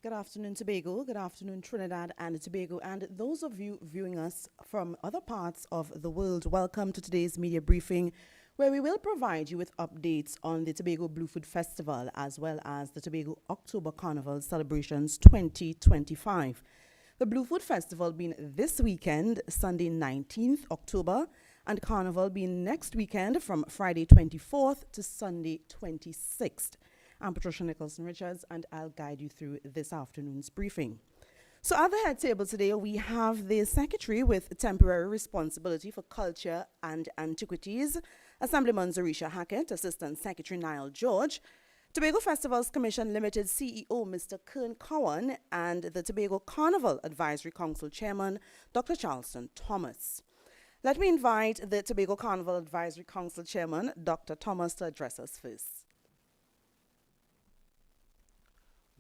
Good afternoon, Tobago. Good afternoon, Trinidad and Tobago. And those of you viewing us from other parts of the world, welcome to today's media briefing, where we will provide you with updates on the Tobago Blue Food Festival as well as the Tobago October Carnival Celebrations 2025. The Blue Food Festival being this weekend, Sunday 19th October, and Carnival being next weekend from Friday 24th to Sunday 26th. I'm Patricia Nicholson Richards, and I'll guide you through this afternoon's briefing. So, at the head table today, we have the Secretary with temporary responsibility for culture and antiquities, Assemblyman Zarisha Hackett, Assistant Secretary Niall George, Tobago Festivals Commission Limited CEO Mr. Kern Cowan, and the Tobago Carnival Advisory Council Chairman Dr. Charleston Thomas. Let me invite the Tobago Carnival Advisory Council Chairman Dr. Thomas to address us first.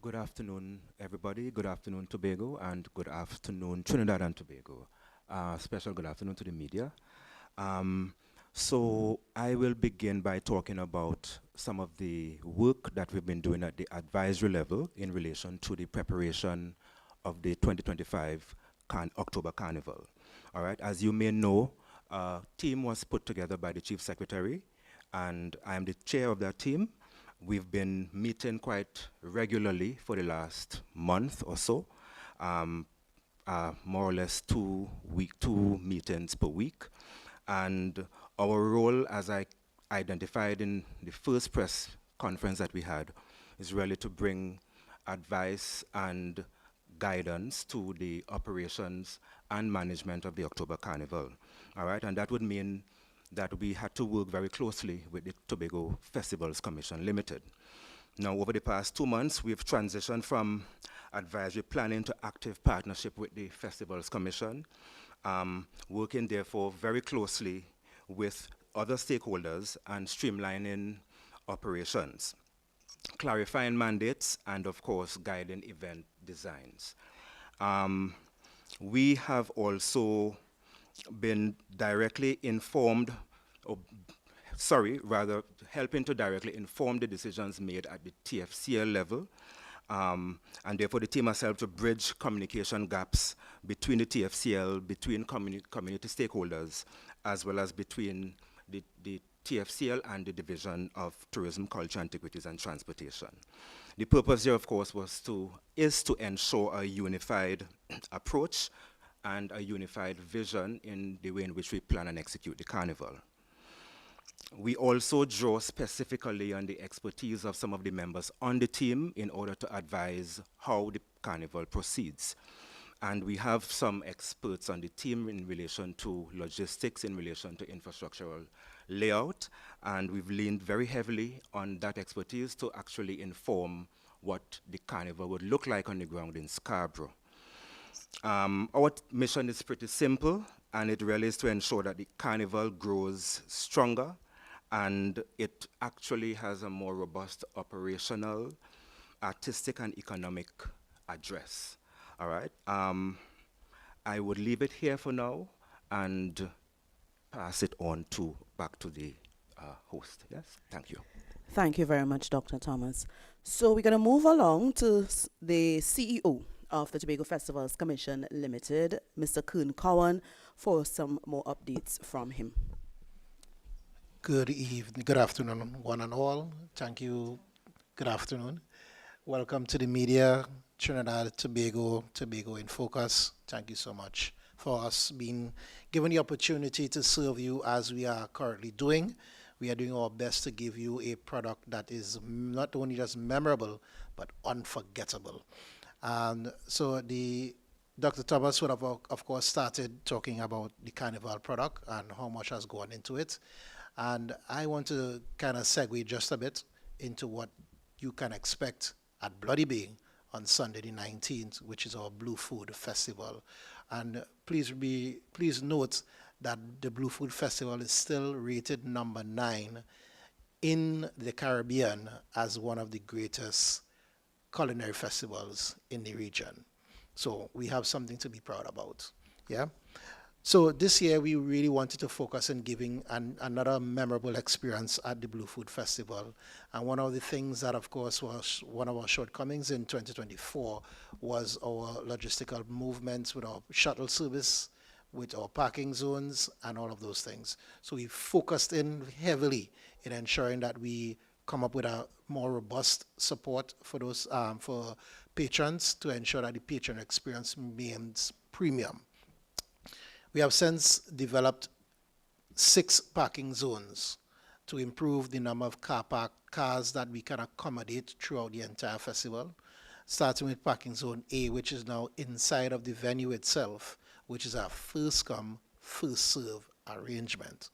Good afternoon, everybody. Good afternoon, Tobago, and good afternoon, Trinidad and Tobago. Special good afternoon to the media. So I will begin by talking about some of the work that we've been doing at the advisory level in relation to the preparation of the 2025 October Carnival. All right, as you may know, a team was put together by the Chief Secretary, and I am the chair of that team. We've been meeting quite regularly for the last month or so, more or less two meetings per week. And our role, as I identified in the first press conference that we had, is really to bring advice and guidance to the operations and management of the October Carnival. All right, and that would mean that we had to work very closely with the Tobago Festivals Commission Limited. Now, over the past 2 months, we've transitioned from advisory planning to active partnership with the Festivals Commission, working therefore very closely with other stakeholders and streamlining operations, clarifying mandates, and of course, guiding event designs. We have also been directly informed, helping to directly inform the decisions made at the TFCL level. And therefore the team has helped to bridge communication gaps between the TFCL, between community stakeholders, as well as between the TFCL and the Division of Tourism, Culture, Antiquities and Transportation. The purpose here, of course, is to ensure a unified approach and a unified vision in the way in which we plan and execute the carnival. We also draw specifically on the expertise of some of the members on the team in order to advise how the carnival proceeds. And we have some experts on the team in relation to logistics, in relation to infrastructural layout, and we've leaned very heavily on that expertise to actually inform what the carnival would look like on the ground in Scarborough. Our mission is pretty simple, and it really is to ensure that the carnival grows stronger and it actually has a more robust operational, artistic, and economic address. All right. I would leave it here for now and pass it on back to the host. Yes, thank you. Thank you very much, Dr. Thomas. So we're going to move along to the CEO of the Tobago Festivals Commission Limited, Mr. Kern Cowan, for some more updates from him. Good evening, good afternoon, one and all. Thank you. Good afternoon. Welcome to the media, Trinidad, Tobago in Focus. Thank you so much for us being given the opportunity to serve you as we are currently doing. We are doing our best to give you a product that is not only just memorable, but unforgettable. And so Dr. Thomas would have, of course, started talking about the carnival product and how much has gone into it. And I want to kind of segue just a bit into what you can expect at Bloody Bay on Sunday the 19th, which is our Blue Food Festival. And please note that the Blue Food Festival is still rated number 9 in the Caribbean as one of the greatest culinary festivals in the region. So we have something to be proud about. Yeah. So this year we really wanted to focus on giving another memorable experience at the Blue Food Festival. And one of the things that, of course, was one of our shortcomings in 2024 was our logistical movements with our shuttle service, with our parking zones, and all of those things. So we focused in heavily in ensuring that we come up with a more robust support for those for patrons to ensure that the patron experience remains premium. We have since developed 6 parking zones to improve the number of cars that we can accommodate throughout the entire festival, starting with parking zone A, which is now inside of the venue itself, which is our first come, first serve arrangement.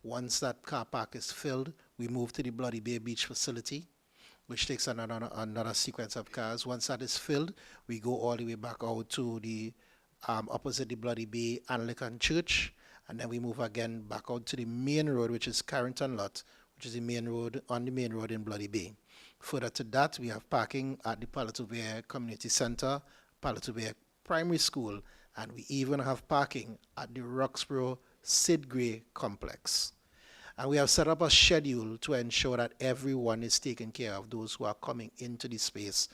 Once that car park is filled, we move to the Bloody Bay Beach facility, which takes another sequence of cars. Once that is filled, we go all the way back out to the opposite the Bloody Bay Anglican Church, and then we move again back out to the main road, which is Carrington Lot, which is the main road on the main road in Bloody Bay. Further to that, we have parking at the Palato Bay Community Center, Palato Bay Primary School, and we even have parking at the Roxborough Sid Gray Complex. And we have set up a schedule to ensure that everyone is taken care of, those who are coming into the space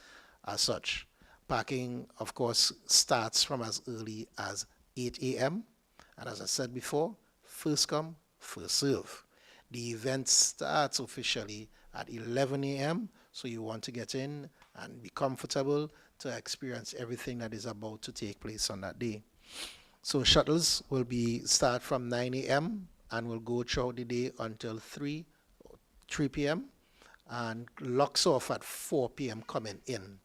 as such. Parking, of course, starts from as early as 8 a.m. And as I said before, first come, first serve. The event starts officially at 11 a.m., so you want to get in and be comfortable to experience everything that is about to take place on that day. So shuttles will start from 9 a.m. and will go throughout the day until 3 p.m. and locks off at 4 p.m. coming in.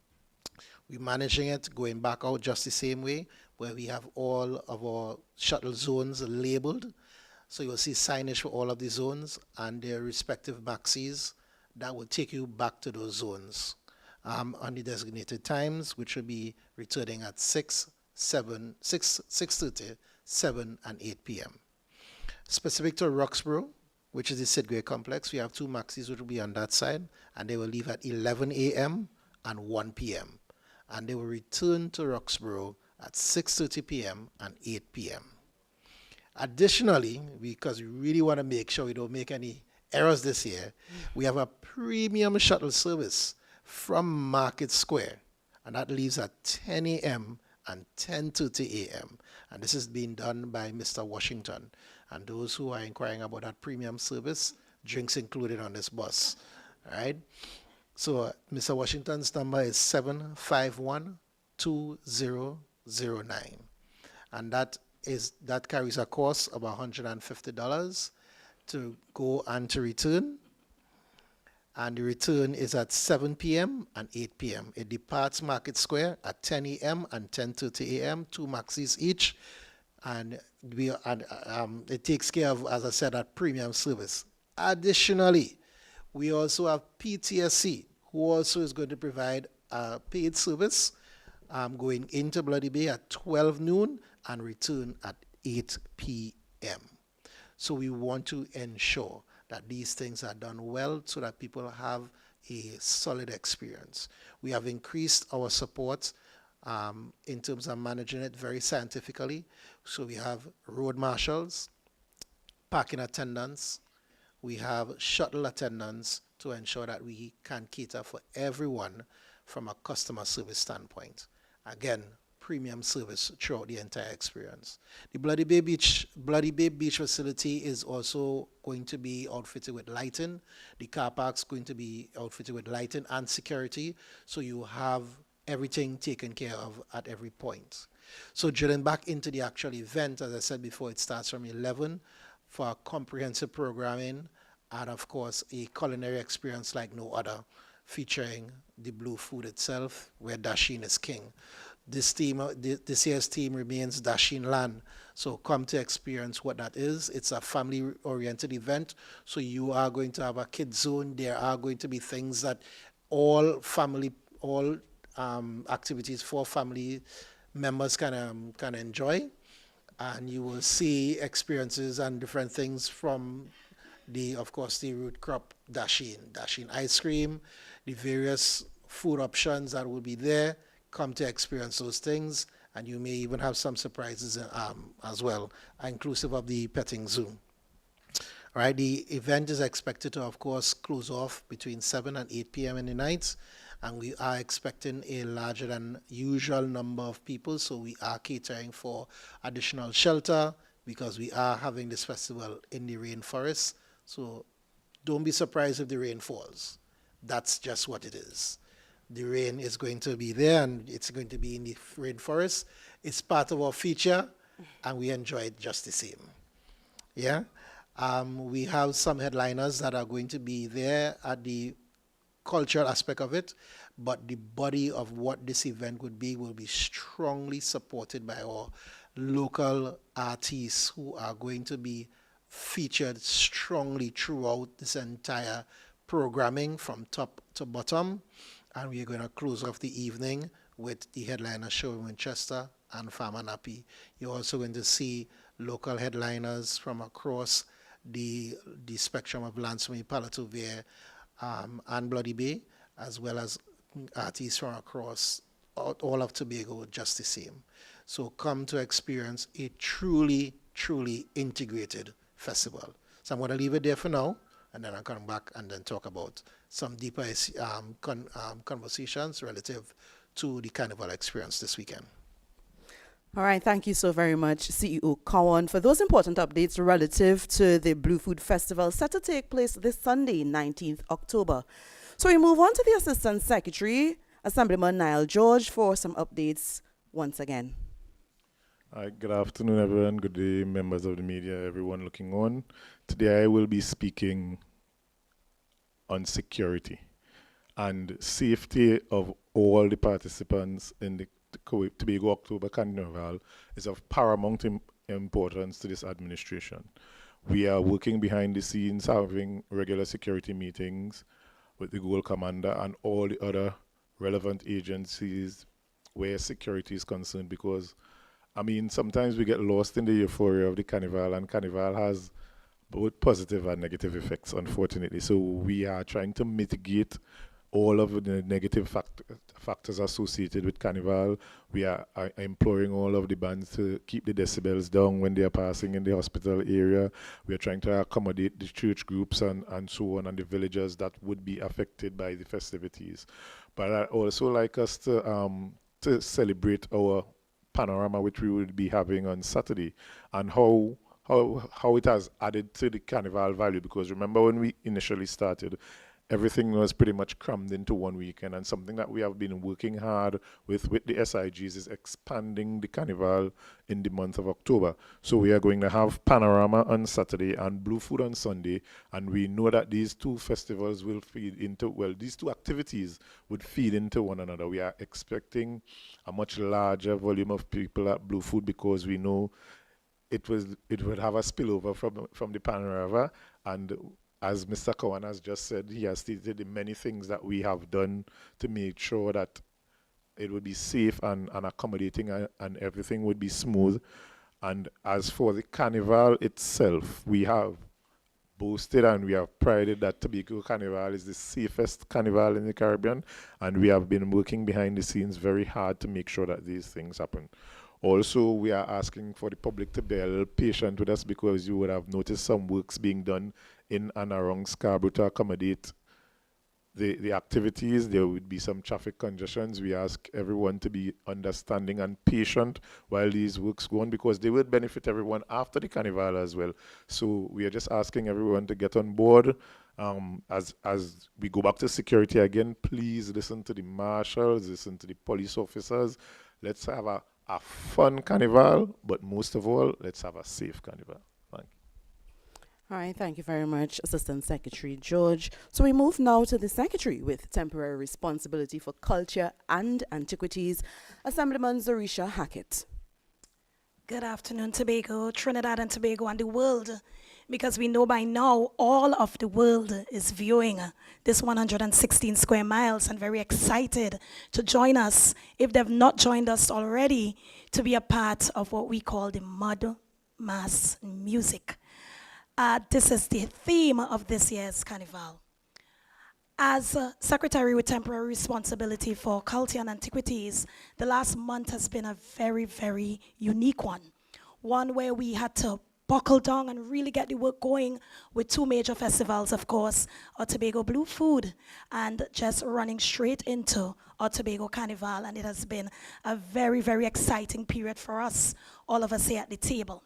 We're managing it going back out just the same way, where we have all of our shuttle zones labeled. So you'll see signage for all of the zones and their respective maxis that will take you back to those zones on the designated times, which will be returning at 6:30, 7, and 8 p.m. Specific to Roxborough, which is the Sidgway complex, we have 2 maxis which will be on that side, and they will leave at 11 a.m. and 1 p.m. And they will return to Roxborough at 6:30 p.m. and 8 p.m. Additionally, because we really want to make sure we don't make any errors this year, we have a premium shuttle service from Market Square, and that leaves at 10 a.m. and 10:30 a.m. And this is being done by Mr. Washington. And those who are inquiring about that premium service, drinks included on this bus. All right? So Mr. Washington's number is 751-2009. And that carries a cost of $150 to go and to return. And the return is at 7 p.m. and 8 p.m. It departs Market Square at 10 a.m. and 10:30 a.m., 2 maxis each. And it takes care of, as I said, that premium service. Additionally, we also have PTSC, who also is going to provide a paid service going into Bloody Bay at 12 noon and return at 8 p.m. So we want to ensure that these things are done well so that people have a solid experience. We have increased our support in terms of managing it very scientifically. So we have road marshals, parking attendants, we have shuttle attendants to ensure that we can cater for everyone from a customer service standpoint. Again, premium service throughout the entire experience. The Bloody Bay Beach facility is also going to be outfitted with lighting. The car park's going to be outfitted with lighting and security, so you have everything taken care of at every point. So drilling back into the actual event, as I said before, it starts from 11 for comprehensive programming and, of course, a culinary experience like no other, featuring the Blue Food itself, where Dasheen is king. This year's theme remains Dasheen Land, so come to experience what that is. It's a family-oriented event, so you are going to have a kids zone. There are going to be things that all activities for family members can enjoy, and you will see experiences and different things from of course, the root crop Dasheen ice cream, the various food options that will be there. Come to experience those things, and you may even have some surprises as well, inclusive of the petting zoo. All right, the event is expected to, of course, close off between 7 and 8 p.m. in the night, and we are expecting a larger than usual number of people, so we are catering for additional shelter because we are having this festival in the rainforest. So don't be surprised if the rain falls. That's just what it is. The rain is going to be there, and it's going to be in the rainforest. It's part of our feature, and we enjoy it just the same. Yeah? We have some headliners that are going to be there at the cultural aspect of it, but the body of what this event would be will be strongly supported by our local artists who are going to be featured strongly throughout this entire programming from top to bottom. And we are going to close off the evening with the headliner show in Winchester and Farmer Nappy. You're also going to see local headliners from across the spectrum of Lansome, Palato Vere, and Bloody Bay, as well as artists from across all of Tobago, just the same. So come to experience a truly, truly integrated festival. So I'm going to leave it there for now, and then I'll come back and then talk about some deeper conversations relative to the carnival experience this weekend. All right, thank you so very much, CEO Cowan, for those important updates relative to the Blue Food Festival set to take place this Sunday, 19th October. So we move on to the Assistant Secretary, Assemblyman Niall George, for some updates once again. Hi, good afternoon, everyone. Good day, members of the media, everyone looking on. Today I will be speaking on security and safety of all the participants in the Tobago October Carnival is of paramount importance to this administration. We are working behind the scenes, having regular security meetings with the Goal Commander and all the other relevant agencies where security is concerned, because I mean, sometimes we get lost in the euphoria of the carnival, and carnival has both positive and negative effects, unfortunately. So we are trying to mitigate all of the negative factors associated with carnival. We are imploring all of the bands to keep the decibels down when they are passing in the hospital area. We are trying to accommodate the church groups and so on, and the villagers that would be affected by the festivities. But I also like us to celebrate our panorama, which we will be having on Saturday, and how it has added to the carnival value. Because remember, when we initially started, everything was pretty much crammed into one weekend, and something that we have been working hard with the SIGs is expanding the carnival in the month of October. So we are going to have Panorama on Saturday and Blue Food on Sunday, and we know that these two festivals will feed into, well, these two activities would feed into one another. We are expecting a much larger volume of people at Blue Food because we know it would have a spillover from the Panorama, and as Mr. Cowan has just said, he has stated the many things that we have done to make sure that it would be safe and accommodating, and everything would be smooth. And as for the carnival itself, we have boasted and we have prided that Tobago Carnival is the safest carnival in the Caribbean, and we have been working behind the scenes very hard to make sure that these things happen. Also, we are asking for the public to be a little patient with us, because you would have noticed some works being done in and around Scarborough to accommodate the activities. There would be some traffic congestions. We ask everyone to be understanding and patient while these works go on, because they will benefit everyone after the carnival as well. So we are just asking everyone to get on board. As we go back to security again, please listen to the marshals, listen to the police officers. Let's have a fun carnival, but most of all, let's have a safe carnival. Thank you. All right, thank you very much, Assistant Secretary George. So we move now to the Secretary with temporary responsibility for culture and antiquities, Assemblyman Zarisha Hackett. Good afternoon, Tobago, Trinidad and Tobago, and the world, because we know by now all of the world is viewing this 116 square miles and very excited to join us, if they've not joined us already, to be a part of what we call the Mud Mass Music. This is the theme of this year's carnival. As Secretary with temporary responsibility for culture and antiquities, the last month has been a very, very unique one. One where we had to buckle down and really get the work going with two major festivals, of course, our Tobago Blue Food and just running straight into our Tobago Carnival. And it has been a very, very exciting period for us, all of us here at the table.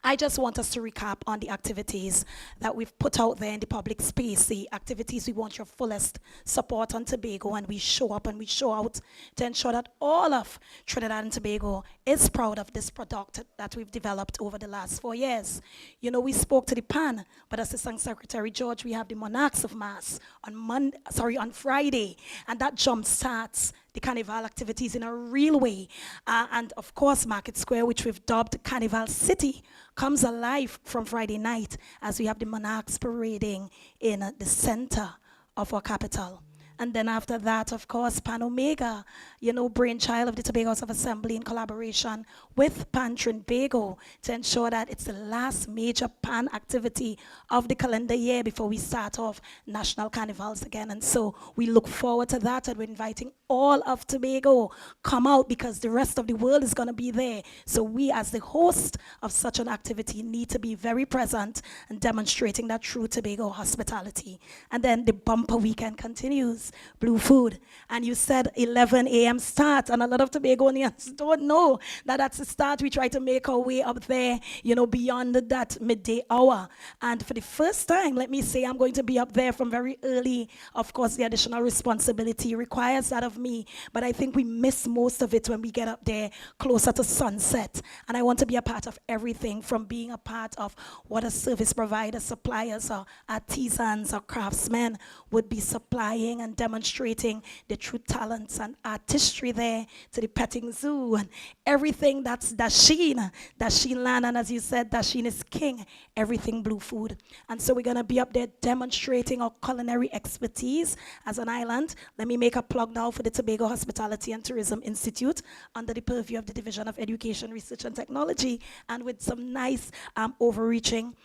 I just want us to recap on the activities that we've put out there in the public space, the activities we want your fullest support on Tobago, and we show up and we show out to ensure that all of Trinidad and Tobago is proud of this product that we've developed over the last 4 years. You know, we spoke to the PAN, but Assistant Secretary George, we have the Monarchs of Mass on Friday, and that jump starts the Carnival activities in a real way. And of course, Market Square, which we've dubbed Carnival City, comes alive from Friday night as we have the Monarchs parading in the center of our capital. And then after that, of course, Pan Omega, you know, brainchild of the Tobago House of Assembly in collaboration with Pan Trinbago to ensure that it's the last major Pan activity of the calendar year before we start off national carnivals again. And so we look forward to that, and we're inviting all of Tobago, come out because the rest of the world is going to be there. So we, as the host of such an activity, need to be very present and demonstrating that true Tobago hospitality. And then the bumper weekend continues, Blue Food. And you said 11 a.m. start, and a lot of Tobagonians don't know that that's the start. We try to make our way up there, you know, beyond that midday hour. And for the first time, let me say, I'm going to be up there from very early. Of course, the additional responsibility requires that of me, but I think we miss most of it when we get up there closer to sunset. And I want to be a part of everything, from being a part of what a service provider, suppliers, or artisans or craftsmen would be supplying and demonstrating the true talents and artistry there, to the petting zoo and everything that's Dasheen land. And as you said, Dasheen is king, everything Blue Food. And so we're going to be up there demonstrating our culinary expertise as an island. Let me make a plug now for the Tobago Hospitality and Tourism Institute under the purview of the Division of Education, Research and Technology, and with some nice overreaching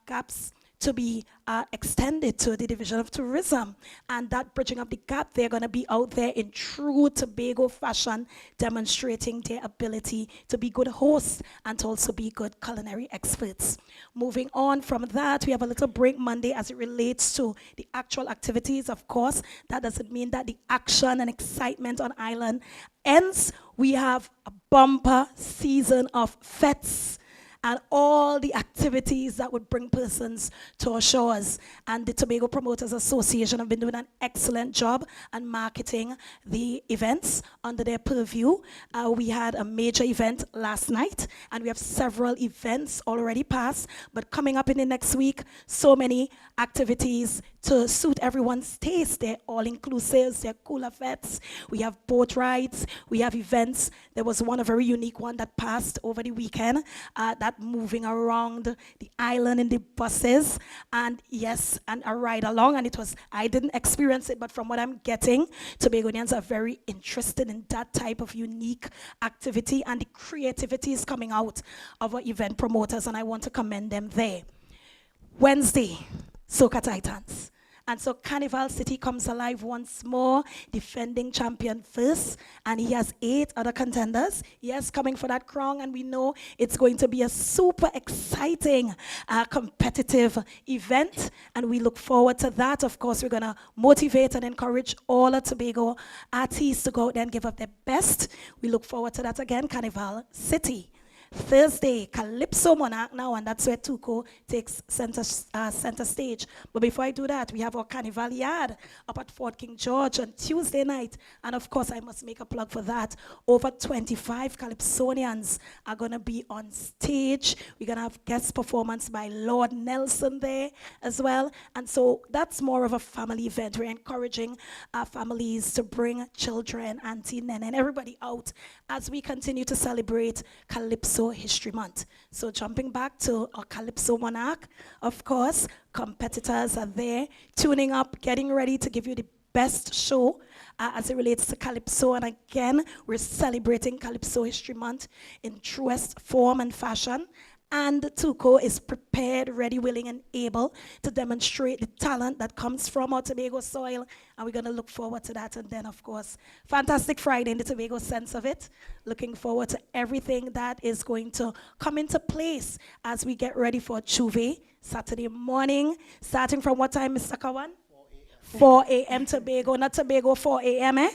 gaps to be extended to the Division of Tourism. And that bridging up the gap, they're going to be out there in true Tobago fashion, demonstrating their ability to be good hosts and to also be good culinary experts. Moving on from that, we have a little break Monday as it relates to the actual activities. Of course, that doesn't mean that the action and excitement on island ends. We have a bumper season of fetes and all the activities that would bring persons to our shores. And the Tobago Promoters Association have been doing an excellent job on marketing the events under their purview. We had a major event last night, and we have several events already passed, but coming up in the next week, so many activities to suit everyone's taste. They're all-inclusives, they're cooler fetes. We have boat rides, we have events. There was one, a very unique one that passed over the weekend, that moving around the island in the buses, and yes, and a ride along, and it was, I didn't experience it, but from what I'm getting, Tobagonians are very interested in that type of unique activity, and the creativity is coming out of our event promoters, and I want to commend them there. Wednesday, Soca Titans. And so Carnival City comes alive once more, defending champion first, and he has 8 other contenders, yes, coming for that crown, and we know it's going to be a super exciting, competitive event, and we look forward to that. Of course, we're going to motivate and encourage all of Tobago artists to go out there and give up their best. We look forward to that again, Carnival City. Thursday, Calypso Monarch now, and that's where Tuco takes center stage. But before I do that, we have our Carnival Yard up at Fort King George on Tuesday night. And of course, I must make a plug for that. Over 25 Calypsonians are going to be on stage. We're going to have guest performance by Lord Nelson there as well. And so that's more of a family event. We're encouraging our families to bring children, auntie, nene, and everybody out as we continue to celebrate Calypso History Month. So jumping back to our Calypso Monarch, of course, competitors are there, tuning up, getting ready to give you the best show as it relates to Calypso. And again, we're celebrating Calypso History Month in truest form and fashion. and Tuco is prepared, ready, willing, and able to demonstrate the talent that comes from our Tobago soil. And we're going to look forward to that. And then, of course, fantastic Friday in the Tobago sense of it. Looking forward to everything that is going to come into place as we get ready for Juve Saturday morning. Starting from what time, Mr. Kawan? 4 a.m. Tobago, not Tobago, 4 a.m., eh?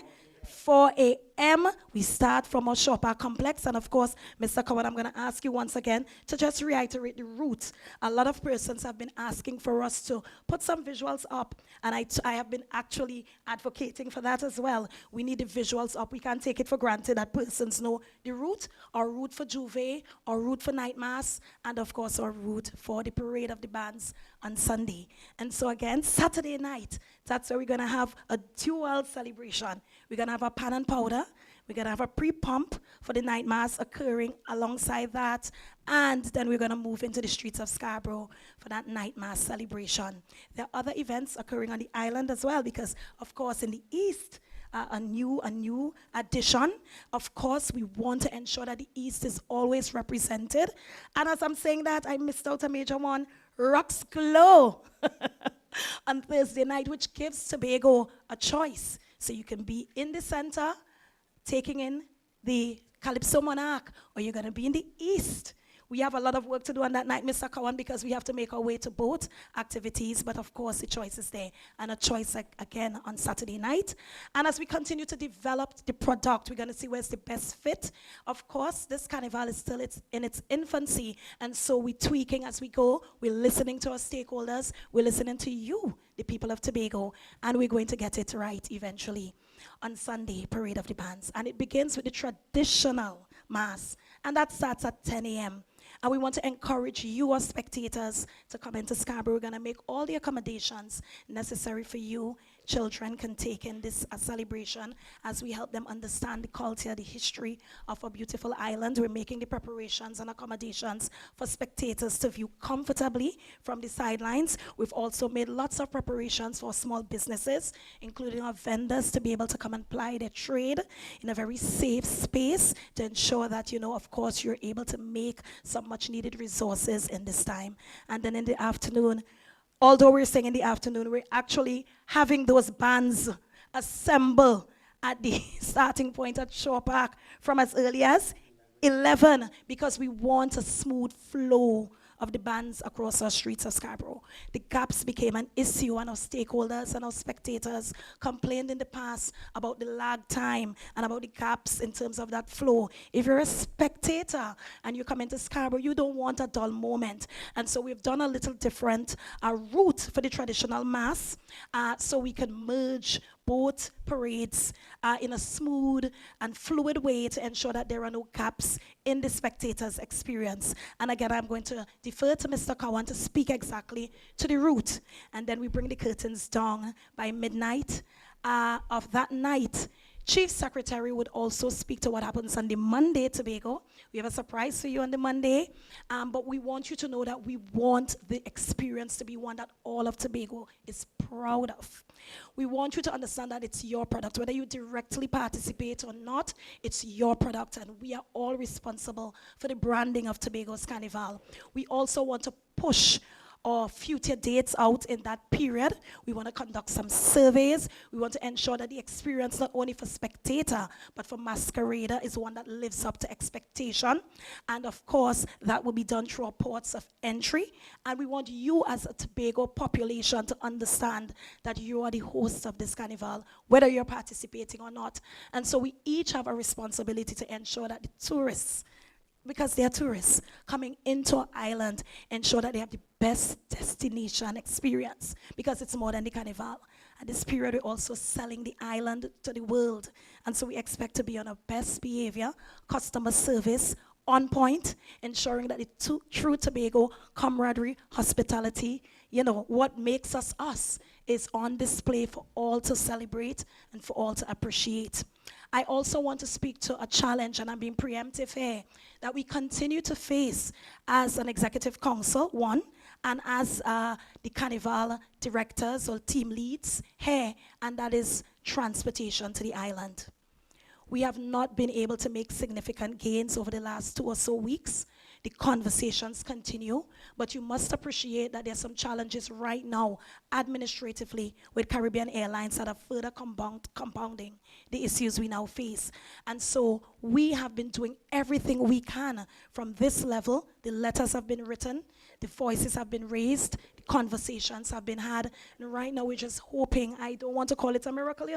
4 a.m. We start from our shopper complex. And of course, Mr. Kawan, I'm going to ask you once again to just reiterate the route. A lot of persons have been asking for us to put some visuals up. And I have been actually advocating for that as well. We need the visuals up. We can't take it for granted that persons know the route, our route for Juve, our route for night mass, and of course our route for the parade of the bands on Sunday. And so again, Saturday night, that's where we're going to have a dual celebration. We're going to have a pan and powder. We're going to have a pre-pump for the night mass occurring alongside that. And then we're going to move into the streets of Scarborough for that night mass celebration. There are other events occurring on the island as well because, of course, in the east, a new addition. Of course, we want to ensure that the east is always represented. And as I'm saying that, I missed out a major one, Rocks Glow on Thursday night, which gives Tobago a choice. So you can be in the center, taking in the Calypso Monarch, or you're going to be in the east. We have a lot of work to do on that night, Mr. Kawan, because we have to make our way to both activities, but of course the choice is there, and a choice again on Saturday night. And as we continue to develop the product, we're going to see where's the best fit. Of course, this carnival is still in its infancy, and so we're tweaking as we go. We're listening to our stakeholders. We're listening to you, the people of Tobago, and we're going to get it right eventually on Sunday, Parade of the Bands. And it begins with the traditional mass, and that starts at 10 a.m. And we want to encourage you as spectators to come into Scarborough. We're going to make all the accommodations necessary for you. Children can take in this celebration as we help them understand the culture, the history of a beautiful island. We're making the preparations and accommodations for spectators to view comfortably from the sidelines. We've also made lots of preparations for small businesses, including our vendors, to be able to come and ply their trade in a very safe space to ensure that, you know, of course, you're able to make some much needed resources in this time. And then in the afternoon, although we're saying in the afternoon, we're actually having those bands assemble at the starting point at Shore Park from as early as 11 because we want a smooth flow of the bands across our streets of Scarborough. The gaps became an issue, and our stakeholders and our spectators complained in the past about the lag time and about the gaps in terms of that flow. If you're a spectator and you come into Scarborough, you don't want a dull moment. And so we've done a little different route for the traditional mass so we can merge both parades in a smooth and fluid way to ensure that there are no gaps in the spectators' experience. And again, I'm going to defer to Mr. Kawan to speak exactly to the route. And then we bring the curtains down by midnight of that night. Chief Secretary would also speak to what happens on the Monday, Tobago. We have a surprise for you on the Monday, but we want you to know that we want the experience to be one that all of Tobago is proud of. We want you to understand that it's your product. Whether you directly participate or not, it's your product, and we are all responsible for the branding of Tobago's Carnival. We also want to push or future dates out in that period. We want to conduct some surveys. We want to ensure that the experience, not only for spectator, but for masquerader, is one that lives up to expectation. And of course, that will be done through our ports of entry. And we want you as a Tobago population to understand that you are the host of this carnival, whether you're participating or not. And so we each have a responsibility to ensure that the tourists, because they are tourists coming into our island, ensure that they have the best destination experience, because it's more than the carnival. At this period, we're also selling the island to the world. And so we expect to be on our best behavior, customer service, on point, ensuring that the true Tobago camaraderie, hospitality, you know, what makes us us, is on display for all to celebrate and for all to appreciate. I also want to speak to a challenge, and I'm being preemptive here, that we continue to face as an executive council, one, and as the carnival directors or team leads here, and that is transportation to the island. We have not been able to make significant gains over the last 2 or so weeks. The the conversations continue, but you must appreciate that there's some challenges right now administratively with Caribbean Airlines that are further compounding the issues we now face. And so we have been doing everything we can from this level. The letters have been written, the voices have been raised, the conversations have been had, and right now we're just hoping, I don't want to call it a miracle,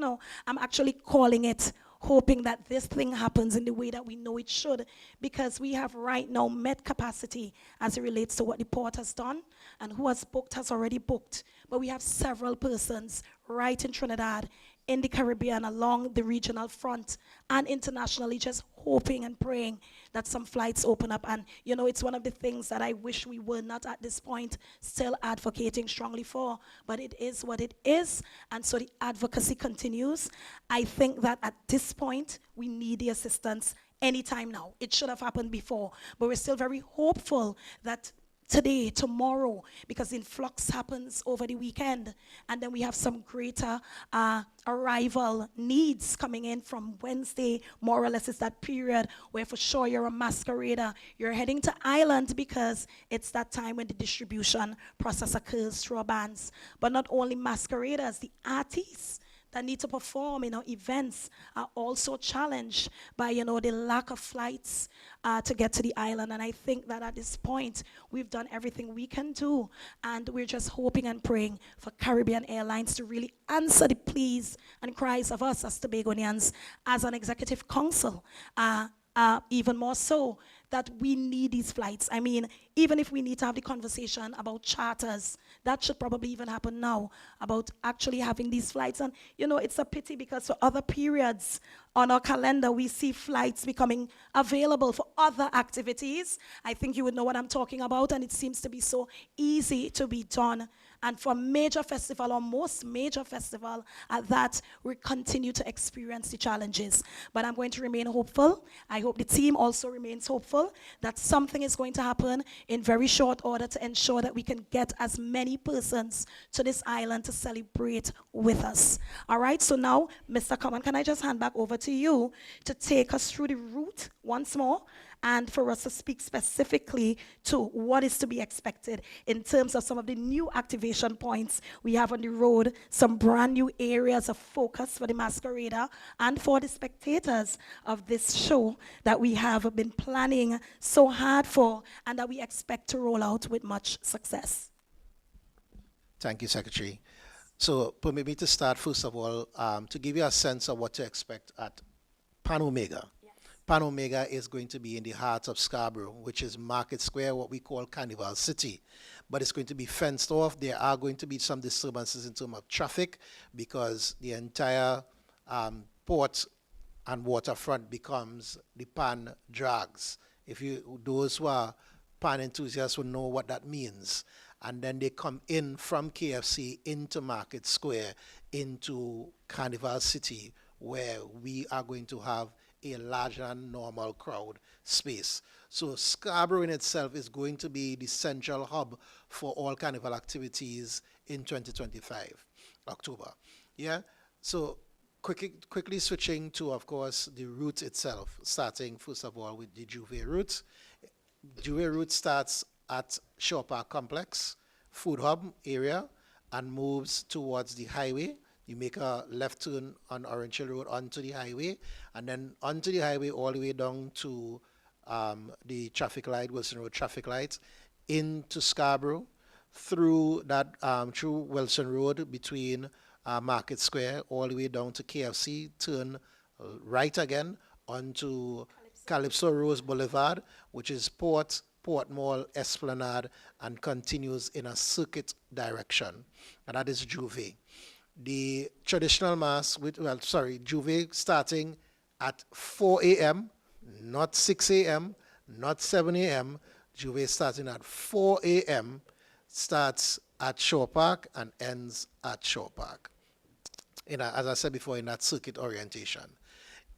I'm actually calling it hoping that this thing happens in the way that we know it should, because we have right now met capacity as it relates to what the port has done, and who has booked has already booked. But we have several persons right in Trinidad, in the Caribbean, along the regional front, and internationally, just hoping and praying that some flights open up. And it's one of the things that I wish we were not at this point still advocating strongly for, but it is what it is, and so the advocacy continues. I think that at this point, we need the assistance anytime now. It should have happened before, but we're still very hopeful that today, tomorrow, because influx happens over the weekend, and then we have some greater arrival needs coming in from Wednesday. More or less is that period where for sure you're a masquerader, you're heading to island, because it's that time when the distribution process occurs through our bands. But not only masqueraders, the artists that need to perform in our events are also challenged by, the lack of flights to get to the island. And I think that at this point, we've done everything we can do, and we're just hoping and praying for Caribbean Airlines to really answer the pleas and cries of us as Tobagonians, as an executive council, even more so, that we need these flights. I mean, even if we need to have the conversation about charters, that should probably even happen now, about actually having these flights. And, it's a pity, because for other periods on our calendar, we see flights becoming available for other activities. I think you would know what I'm talking about, and it seems to be so easy to be done. And for major festival, or most major festival, at that, we continue to experience the challenges. But I'm going to remain hopeful. I hope the team also remains hopeful that something is going to happen in very short order to ensure that we can get as many persons to this island to celebrate with us. All right, so now, Mr. Common, can I just hand back over to you to take us through the route once more, and for us to speak specifically to what is to be expected in terms of some of the new activation points we have on the road, some brand new areas of focus for the masquerader and for the spectators of this show that we have been planning so hard for, and that we expect to roll out with much success. Thank you, Secretary. So permit me to start, first of all, to give you a sense of what to expect at Pan Omega. Pan Omega is going to be in the heart of Scarborough, which is Market Square, what we call Carnival City. But it's going to be fenced off. There are going to be some disturbances in terms of traffic, because the entire port and waterfront becomes the Pan drags. Those who are Pan enthusiasts will know what that means. And then they come in from KFC into Market Square, into Carnival City, where we are going to have a larger than normal crowd space. So Scarborough in itself is going to be the central hub for all carnival activities in 2025, October. Yeah, so quickly switching to, of course, the route itself, starting first of all with the Juve route. Juve route starts at Shore Park Complex, Food Hub area, and moves towards the highway. You make a left turn on Orange Hill Road onto the highway, and then onto the highway all the way down to the traffic light, Wilson Road traffic light, into Scarborough, through Wilson Road between Market Square, all the way down to KFC, turn right again onto Calypso Rose Boulevard, which is Port Mall, Esplanade, and continues in a circuit direction. And that is Juve. The traditional mass, Juve starting at 4 a.m., not 6 a.m., not 7 a.m. Juve starting at 4 a.m., starts at Shore Park and ends at Shore Park. As I said before, in that circuit orientation.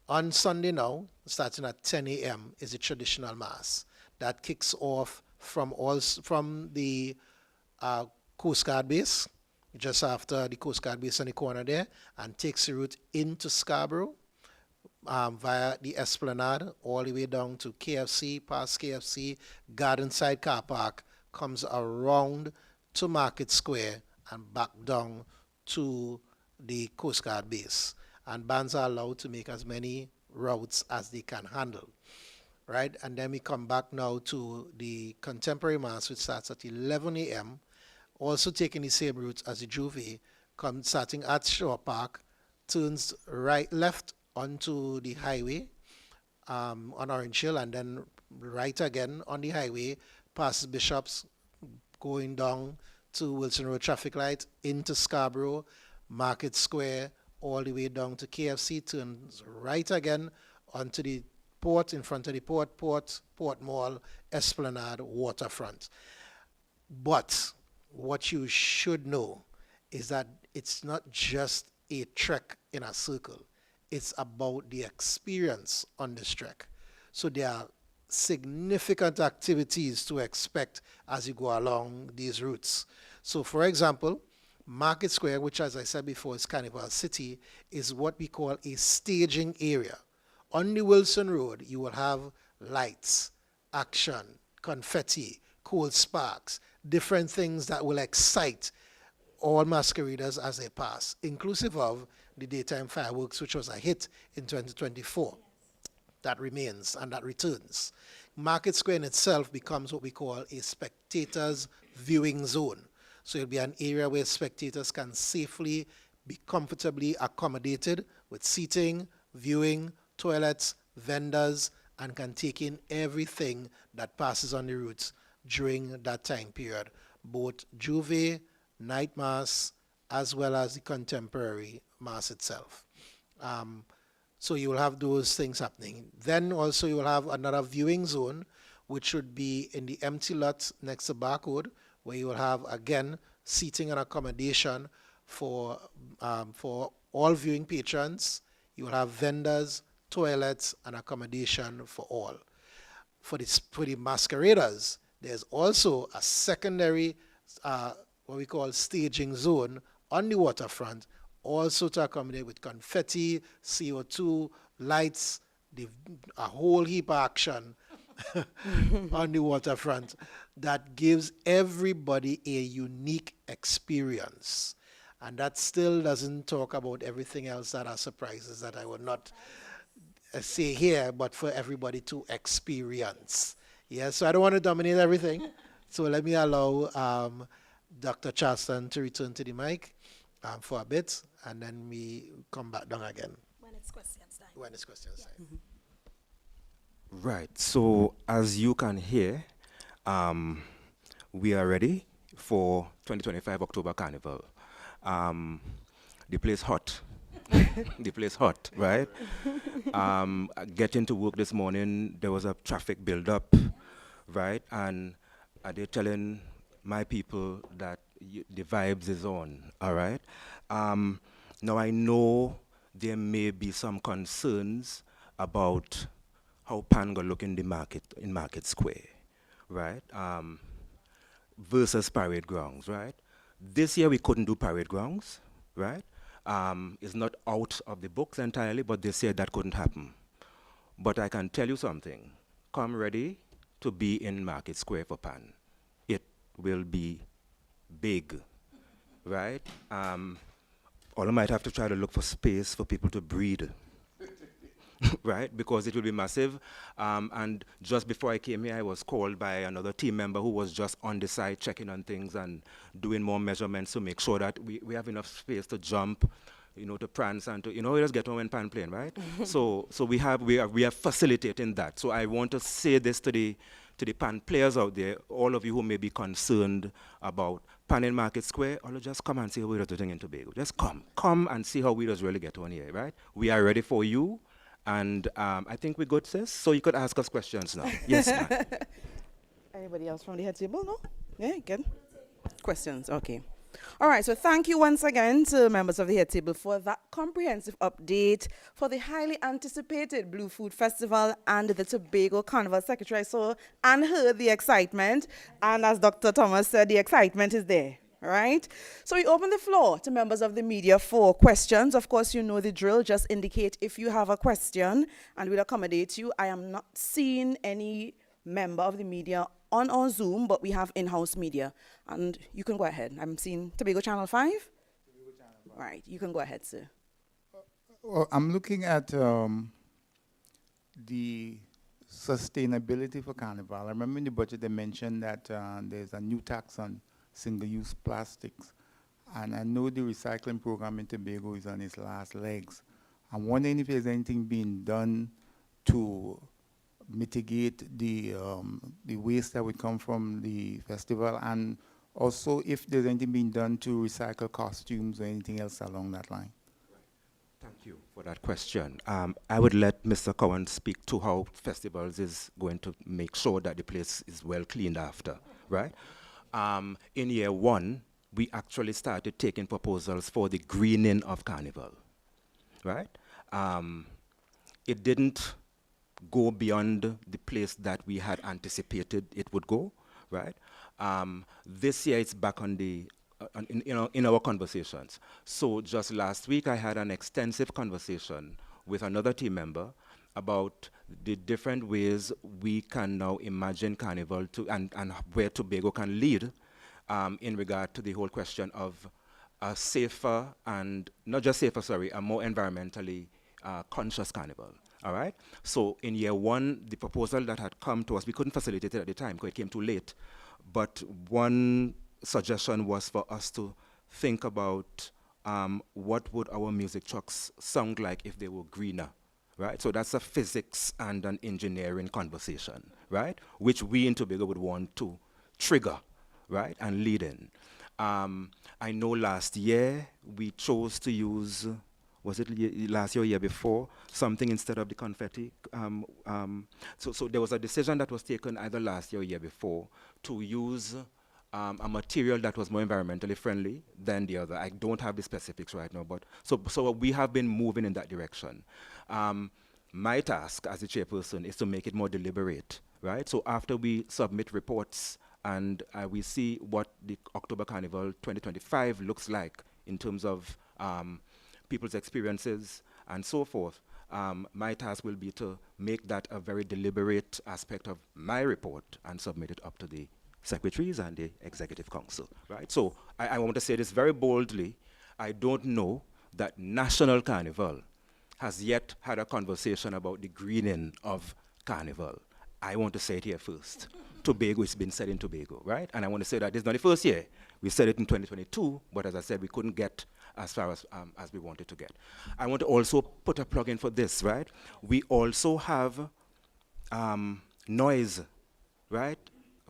On Sunday now, starting at 10 a.m. is a traditional mass that kicks off from the Coast Guard base, just after the Coast Guard base on the corner there, and takes the route into Scarborough, via the Esplanade all the way down to KFC, past KFC, Garden Side Car Park, comes around to Market Square and back down to the Coast Guard base. And bands are allowed to make as many routes as they can handle, right? And then we come back now to the contemporary mass, which starts at 11 a.m., also taking the same route as the Juve, starting at Shore Park, turns left onto the highway on Orange Hill, and then right again on the highway, passes Bishops, going down to Wilson Road traffic light, into Scarborough, Market Square, all the way down to KFC, turns right again onto the port, in front of the port Mall, Esplanade, Waterfront. But what you should know is that it's not just a trek in a circle. It's about the experience on this trek. So there are significant activities to expect as you go along these routes. So for example, Market Square, which as I said before is Carnival City, is what we call a staging area. On the Wilson Road, you will have lights, action, confetti, cold sparks, different things that will excite all masqueraders as they pass, inclusive of the daytime fireworks, which was a hit in 2024. That remains and that returns. Market Square in itself becomes what we call a spectators viewing zone. So it'll be an area where spectators can safely be comfortably accommodated with seating, viewing, toilets, vendors, and can take in everything that passes on the routes during that time period, both Juve, night mass, as well as the contemporary mass itself. So you will have those things happening. Then also you will have another viewing zone, which would be in the empty lot next to Barcode, where you will have, again, seating and accommodation for all viewing patrons. You will have vendors, toilets, and accommodation for all. For the masqueraders, there's also a secondary, what we call staging zone on the waterfront, also to accommodate with confetti, CO2, lights, a whole heap of action on the waterfront that gives everybody a unique experience. And that still doesn't talk about everything else that are surprises that I will not say here, but for everybody to experience. Yeah, so I don't want to dominate everything. So let me allow Dr. Charleston to return to the mic for a bit, and then we come back down again. When it's questions time. When it's questions time. Right. So as you can hear, we are ready for 2025 October Carnival. The place hot. The place hot, right? Getting to work this morning, there was a traffic build-up, right? And they're telling my people that the vibes is on, all right? Now I know there may be some concerns about how Pan go look in the market, in Market Square, right? Versus parade grounds, right? This year we couldn't do parade grounds, right? It's not out of the books entirely, but they said that couldn't happen. But I can tell you something. Come ready to be in Market Square for Pan. It will be big, right? Or I might have to try to look for space for people to breathe, right? Because it will be massive. And just before I came here, I was called by another team member who was just on the side checking on things and doing more measurements to make sure that we have enough space to jump, you know, to prance and to, you know, we just get on when Pan playing, right? So we are facilitating that. So I want to say this to the Pan players out there, all of you who may be concerned about Pan in Market Square, or just come and see how we are doing in Tobago. Just come and see how we just really get on here, right? We are ready for you. And I think we're good, sis. So you could ask us questions now. Yes, ma'am. Anybody else from the head table? No? Yeah, good. Questions, okay. All right, so thank you once again to members of the head table for that comprehensive update for the highly anticipated Blue Food Festival and the Tobago Carnival. Secretary, I saw and heard the excitement. And as Dr. Thomas said, the excitement is there, right? So we open the floor to members of the media for questions. Of course, you know the drill. Just indicate if you have a question and we'll accommodate you. I am not seeing any member of the media on our Zoom, but we have in-house media. And you can go ahead. I'm seeing Tobago Channel 5. Right, you can go ahead, sir. Well, I'm looking at the sustainability for Carnival. I remember in the budget they mentioned that there's a new tax on single-use plastics. And I know the recycling program in Tobago is on its last legs. I'm wondering if there's anything being done to mitigate the waste that would come from the festival, and also if there's anything being done to recycle costumes or anything else along that line. Thank you for that question. I would let Mr. Cowan speak to how festivals is going to make sure that the place is well cleaned after, right? In year one, we actually started taking proposals for the greening of Carnival, right? It didn't go beyond the place that we had anticipated it would go, right? This year it's back on the in our conversations. So just last week I had an extensive conversation with another team member about the different ways we can now imagine Carnival to and where Tobago can lead in regard to the whole question of a safer and not just safer, sorry, a more environmentally conscious Carnival. All right. So in year one, the proposal that had come to us, we couldn't facilitate it at the time because it came too late. But one suggestion was for us to think about what would our music trucks sound like if they were greener, right? So that's a physics and an engineering conversation, right? Which we in Tobago would want to trigger, right, and lead in. I know last year we chose to use, was it last year or year before, something instead of the confetti. So there was a decision that was taken either last year or year before to use a material that was more environmentally friendly than the other. I don't have the specifics right now, but so we have been moving in that direction. My task as a chairperson is to make it more deliberate, right? So after we submit reports and we see what the October Carnival 2025 looks like in terms of people's experiences and so forth, my task will be to make that a very deliberate aspect of my report and submit it up to the secretaries and the executive council, right? So I want to say this very boldly. I don't know that National Carnival has yet had a conversation about the greening of Carnival. I want to say it here first. Tobago, it's been said in Tobago, right? And I want to say that this is not the first year. We said it in 2022, but as I said, we couldn't get as far as we wanted to get. I want to also put a plug in for this, right? We also have noise, right?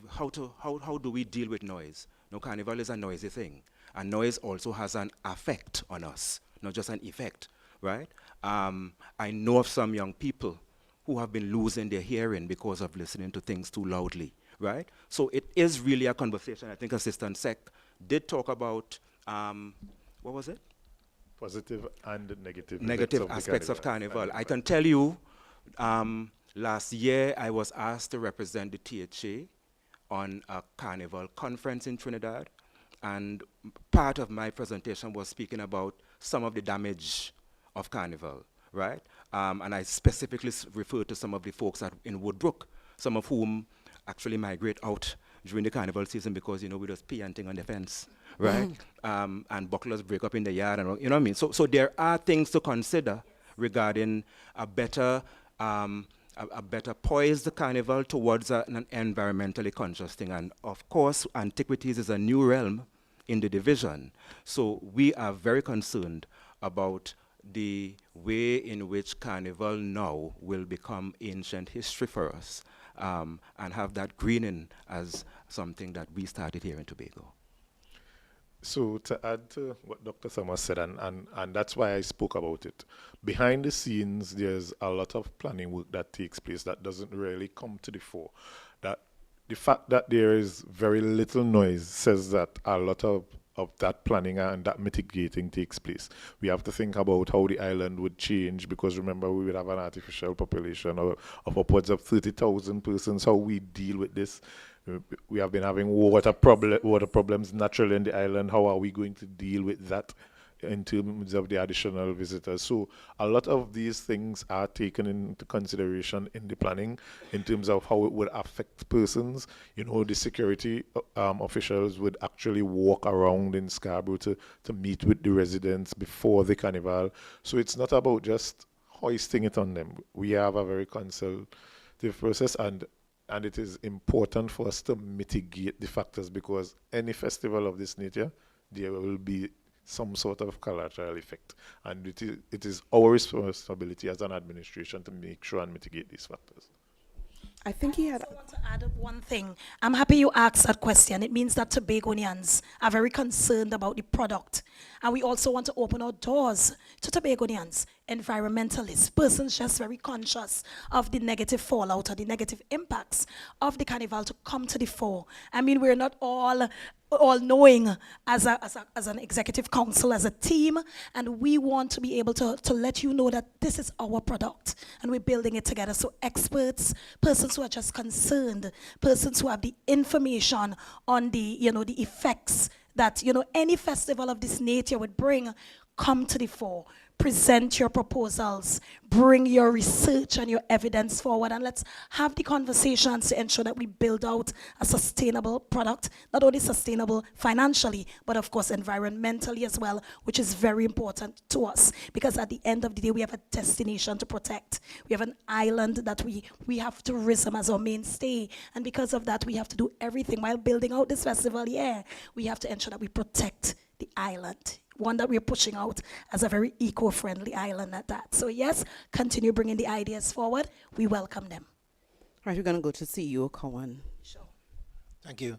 How do we deal with noise? No, Carnival is a noisy thing. And noise also has an effect on us, not just an effect, right? I know of some young people who have been losing their hearing because of listening to things too loudly, right? So it is really a conversation. I think Assistant Sec did talk about, what was it? Positive and negative. Negative aspects of Carnival. I can tell you, last year I was asked to represent the THA on a Carnival conference in Trinidad, and part of my presentation was speaking about some of the damage of Carnival, right? And I specifically referred to some of the folks in Woodbrook, some of whom actually migrate out during the Carnival season because, you know, we just pee and thing on the fence, right? And bucklers break up in the yard, and you know what I mean? So there are things to consider regarding a better poised Carnival towards an environmentally conscious thing. And of course, antiquities is a new realm in the division. So we are very concerned about the way in which Carnival now will become ancient history for us, and have that greening as something that we started here in Tobago. So to add to what Dr. Summers said, and that's why I spoke about it, behind the scenes, there's a lot of planning work that takes place that doesn't really come to the fore. That the fact that there is very little noise says that a lot of that planning and that mitigating takes place. We have to think about how the island would change, because remember, we would have an artificial population of upwards of 30,000 persons. How we deal with this? We have been having water problems naturally in the island. How are we going to deal with that in terms of the additional visitors? So a lot of these things are taken into consideration in the planning in terms of how it would affect persons. You know, the security officials would actually walk around in Scarborough to meet with the residents before the carnival. So it's not about just hoisting it on them. We have a very consultative process, and it is important for us to mitigate the factors, because any festival of this nature, there will be some sort of collateral effect. And it is our responsibility as an administration to make sure and mitigate these factors. I think he had. I want to add one thing. I'm happy you asked that question. It means that Tobagonians are very concerned about the product. And we also want to open our doors to Tobagonians, environmentalists, persons just very conscious of the negative fallout or the negative impacts of the carnival to come to the fore. I mean, we're not all knowing as an executive council, as a team, and we want to be able to let you know that this is our product and we're building it together. So experts, persons who are just concerned, persons who have the information on the effects that any festival of this nature would bring, come to the fore. Present your proposals, bring your research and your evidence forward, and let's have the conversations to ensure that we build out a sustainable product, not only sustainable financially, but of course environmentally as well, which is very important to us, because at the end of the day, we have a destination to protect. We have an island that we have tourism as our mainstay, and because of that, we have to do everything while building out this festival. We have to ensure that we protect the island, one that we're pushing out as a very eco-friendly island at that. So yes, continue bringing the ideas forward. We welcome them. Right, we're going to go to CEO Cowan. Sure. Thank you.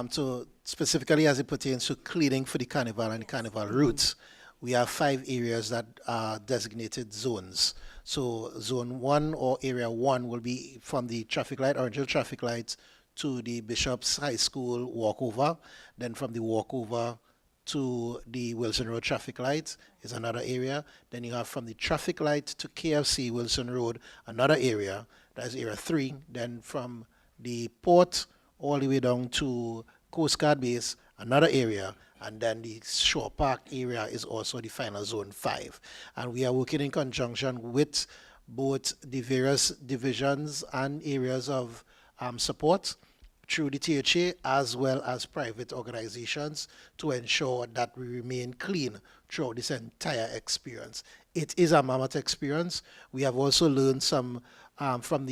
So specifically as it pertains to cleaning for the carnival and the carnival routes, we have 5 areas that are designated zones. So zone 1 or area 1 will be from the traffic light, original traffic lights, to the Bishop's High School walkover. Then from the walkover to the Wilson Road traffic lights is another area. Then you have from the traffic light to KFC Wilson Road, another area. That's area 3. Then from the port all the way down to Coast Guard Base, another area. And then the Shore Park area is also the final zone 5. And we are working in conjunction with both the various divisions and areas of support through the THA as well as private organizations to ensure that we remain clean throughout this entire experience. It is a mammoth experience. We have also learned some from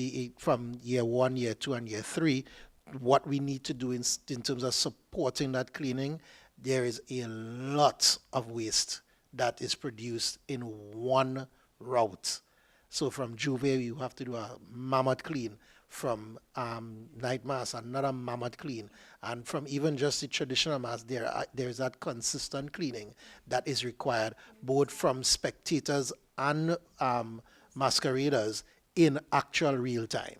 year 1, year 2, and year 3, what we need to do in terms of supporting that cleaning. There is a lot of waste that is produced in one route. So from Juve, you have to do a mammoth clean. From night mass, another mammoth clean. And from even just the traditional mass, there's that consistent cleaning that is required, both from spectators and masqueraders in actual real time.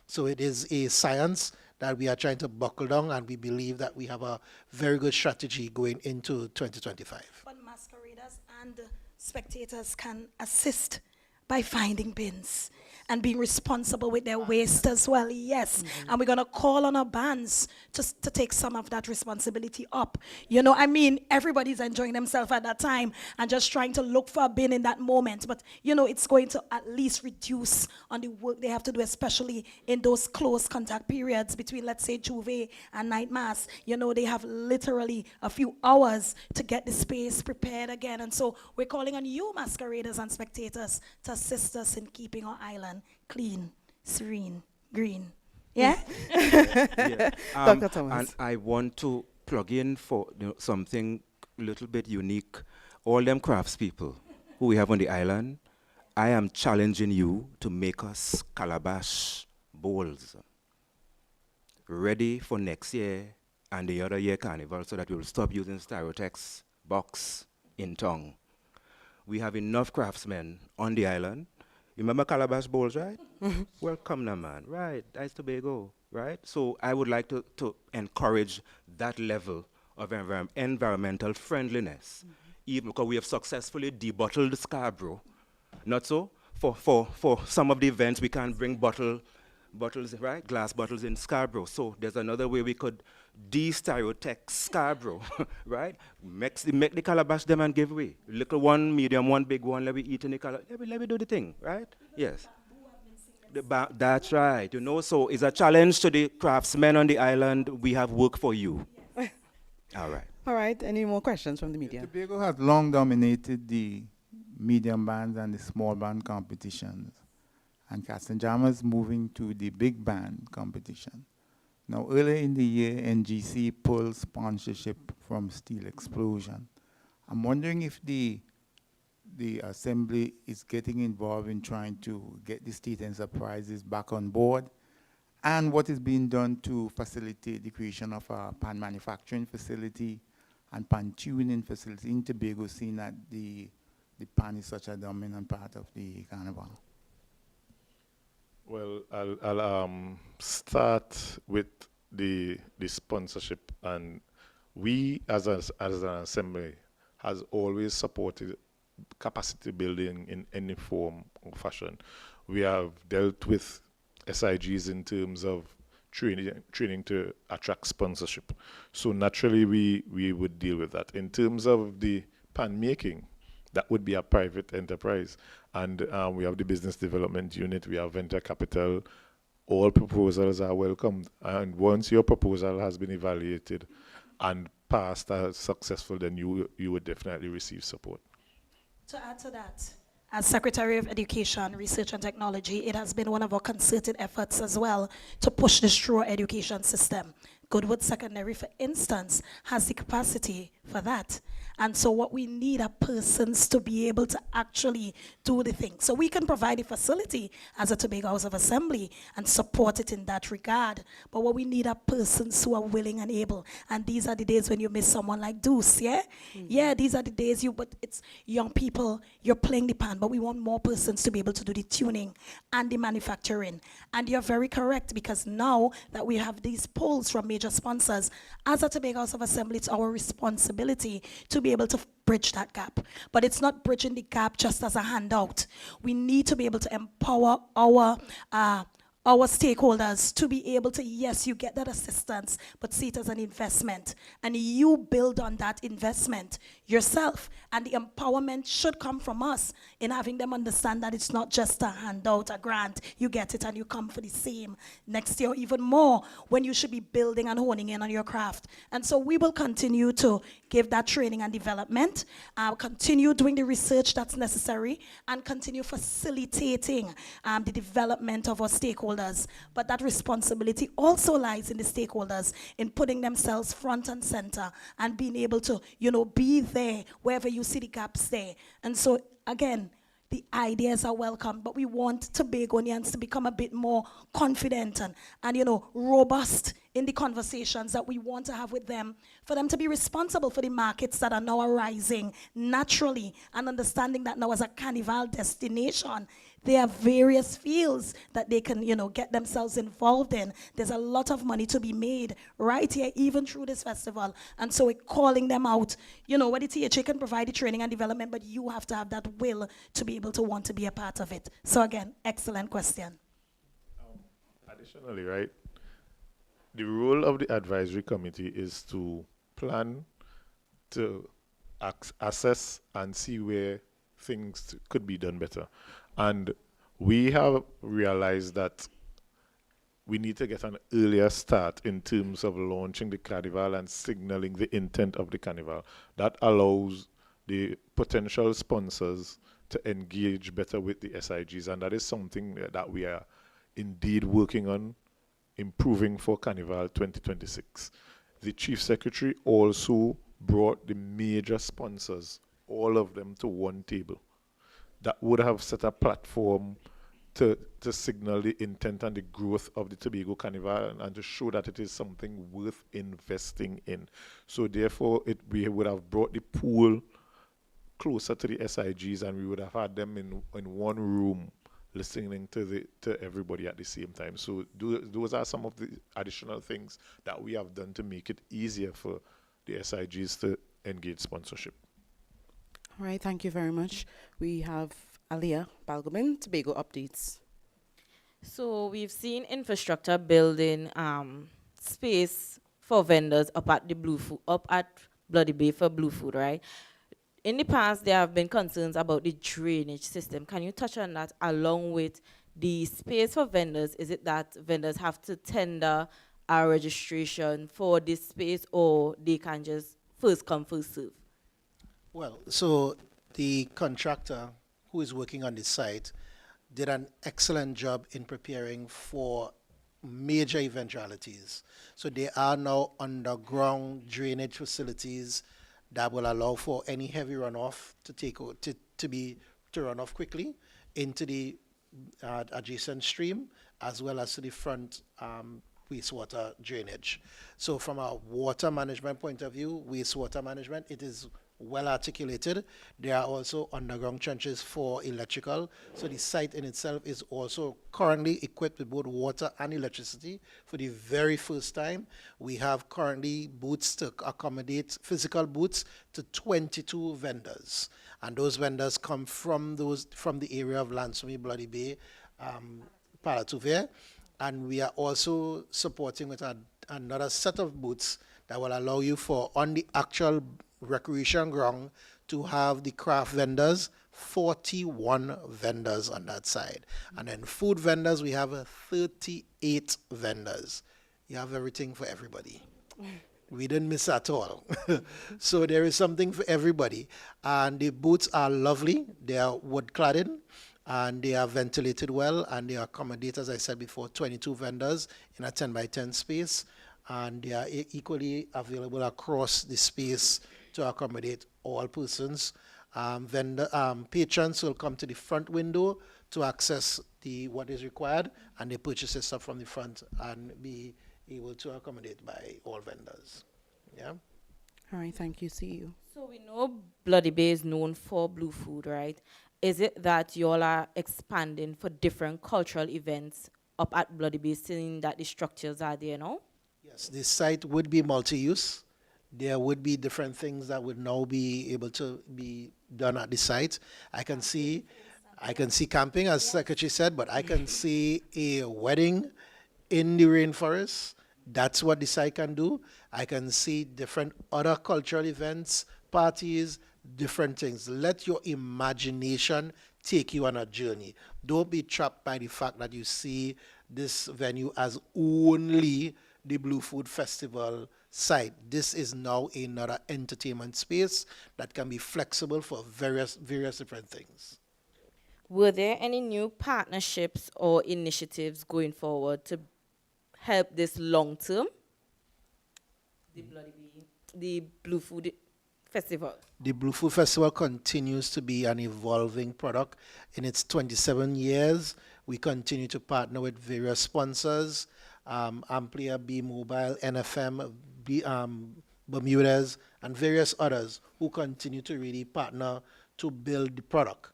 So it is a science that we are trying to buckle down, and we believe that we have a very good strategy going into 2025. But masqueraders and spectators can assist by finding bins and being responsible with their waste as well, yes. And we're gonna call on our bands to take some of that responsibility up. I mean, everybody's enjoying themselves at that time and just trying to look for a bin in that moment. But, it's going to at least reduce on the work they have to do, especially in those close contact periods between, let's say, Juve and night mass. They have literally a few hours to get the space prepared again. And so we're calling on you, masqueraders and spectators, to assist us in keeping our island clean, serene, green. Yeah? Yeah. Dr. Thomas. And I want to plug in for something a little bit unique. All them craftspeople who we have on the island, I am challenging you to make us calabash bowls ready for next year and the other year carnival, so that we will stop using Styrotex box in tongue. We have enough craftsmen on the island. You remember calabash bowls, right? Welcome now, man. Right, that's Tobago, right? So I would like to encourage that level of environmental friendliness. Even because we have successfully debottled Scarborough. Not so? For some of the events, we can't bring bottles, right? Glass bottles in Scarborough. So there's another way we could de-stereotype Scarborough, right? Make the calabash them and give away. Little one, medium one, big one, let me eat in the calabash. Let me do the thing, right? Yes. That's right. You know, so it's a challenge to the craftsmen on the island. We have work for you. All right. All right. Any more questions from the media? Tobago has long dominated the medium bands and the small band competitions. And Castanjama is moving to the big band competition. Now, earlier in the year, NGC pulled sponsorship from Steel Explosion. I'm wondering if the Assembly is getting involved in trying to get the state enterprises back on board, and what is being done to facilitate the creation of a pan manufacturing facility and pan tuning facility in Tobago, seeing that the pan is such a dominant part of the carnival. Well, I'll start with the sponsorship, and we as an assembly has always supported capacity building in any form or fashion. We have dealt with SIGs in terms of training to attract sponsorship. So naturally we would deal with that. In terms of the pan making, that would be a private enterprise. And we have the business development unit, we have venture capital. All proposals are welcomed. And once your proposal has been evaluated and passed as successful, then you would definitely receive support. To add to that, as Secretary of Education, Research and Technology, it has been one of our concerted efforts as well to push this through our education system. Goodwood Secondary, for instance, has the capacity for that. And so what we need are persons to be able to actually do the thing. So we can provide a facility as a Tobago House of Assembly and support it in that regard. But what we need are persons who are willing and able. And these are the days when you miss someone like Deuce, yeah? Yeah, these are the days but it's young people, you're playing the pan, but we want more persons to be able to do the tuning and the manufacturing. And you're very correct, because now that we have these polls from major sponsors, as a Tobago House of Assembly, it's our responsibility to be able to bridge that gap. But it's not bridging the gap just as a handout. We need to be able to empower our stakeholders to be able to, yes, you get that assistance, but see it as an investment. And you build on that investment yourself. And the empowerment should come from us in having them understand that it's not just a handout, a grant. You get it and you come for the same next year, even more, when you should be building and honing in on your craft. And so we will continue to give that training and development, continue doing the research that's necessary, and continue facilitating the development of our stakeholders. But that responsibility also lies in the stakeholders in putting themselves front and center and being able to, be there wherever you see the gaps there. And so, again, the ideas are welcome, but we want Tobagonians to become a bit more confident and robust in the conversations that we want to have with them, for them to be responsible for the markets that are now arising naturally, and understanding that now as a carnival destination, there are various fields that they can, get themselves involved in. There's a lot of money to be made right here, even through this festival. And so we're calling them out. Where the THA can provide the training and development, but you have to have that will to be able to want to be a part of it. So again, excellent question. Additionally, right, the role of the advisory committee is to plan, to assess and see where things could be done better. And we have realized that we need to get an earlier start in terms of launching the carnival and signaling the intent of the carnival. That allows the potential sponsors to engage better with the SIGs, and that is something that we are indeed working on improving for Carnival 2026. The Chief Secretary also brought the major sponsors, all of them, to one table. That would have set a platform to signal the intent and the growth of the Tobago Carnival, and to show that it is something worth investing in. So therefore, we would have brought the pool closer to the SIGs, and we would have had them in one room listening to everybody at the same time. So those are some of the additional things that we have done to make it easier for the SIGs to engage sponsorship. All right, thank you very much. We have Aliyah Balgobin, Tobago updates. So we've seen infrastructure building space for vendors up at the Blue Food, up at Bloody Bay for Blue Food, right? In the past, there have been concerns about the drainage system. Can you touch on that along with the space for vendors? Is it that vendors have to tender a registration for this space, or they can just first come, first serve? Well, so the contractor who is working on this site did an excellent job in preparing for major eventualities. So there are now underground drainage facilities that will allow for any heavy runoff to run off quickly into the adjacent stream, as well as to the front wastewater drainage. So from a water management point of view, wastewater management, it is well articulated. There are also underground trenches for electrical. So the site in itself is also currently equipped with both water and electricity. For the very first time, we have currently booths to accommodate physical booths to 22 vendors. And those vendors come from the area of Lansome, Bloody Bay, Palatouve. And we are also supporting with another set of booths that will allow you for, on the actual recreation ground, to have the craft vendors, 41 vendors on that side. And then food vendors, we have 38 vendors. You have everything for everybody. We didn't miss at all. So there is something for everybody. And the booths are lovely. They are wood cladded, and they are ventilated well, and they accommodate, as I said before, 22 vendors in a 10 by 10 space. And they are equally available across the space to accommodate all persons. Patrons will come to the front window to access what is required, and they purchase the stuff from the front and be able to accommodate by all vendors. Yeah. All right, thank you. See you. So we know Bloody Bay is known for Blue Food, right? Is it that you all are expanding for different cultural events up at Bloody Bay, seeing that the structures are there now? Yes, this site would be multi-use. There would be different things that would now be able to be done at the site. I can see camping, as Secretary said, but I can see a wedding in the rainforest. That's what the site can do. I can see different other cultural events, parties, different things. Let your imagination take you on a journey. Don't be trapped by the fact that you see this venue as only the Blue Food Festival site. This is now another entertainment space that can be flexible for various different things. Were there any new partnerships or initiatives going forward to help this long term? The Blue Food Festival. The Blue Food Festival continues to be an evolving product. In its 27 years, we continue to partner with various sponsors, Amplia, B-Mobile, NFM, Bermudez, and various others who continue to really partner to build the product.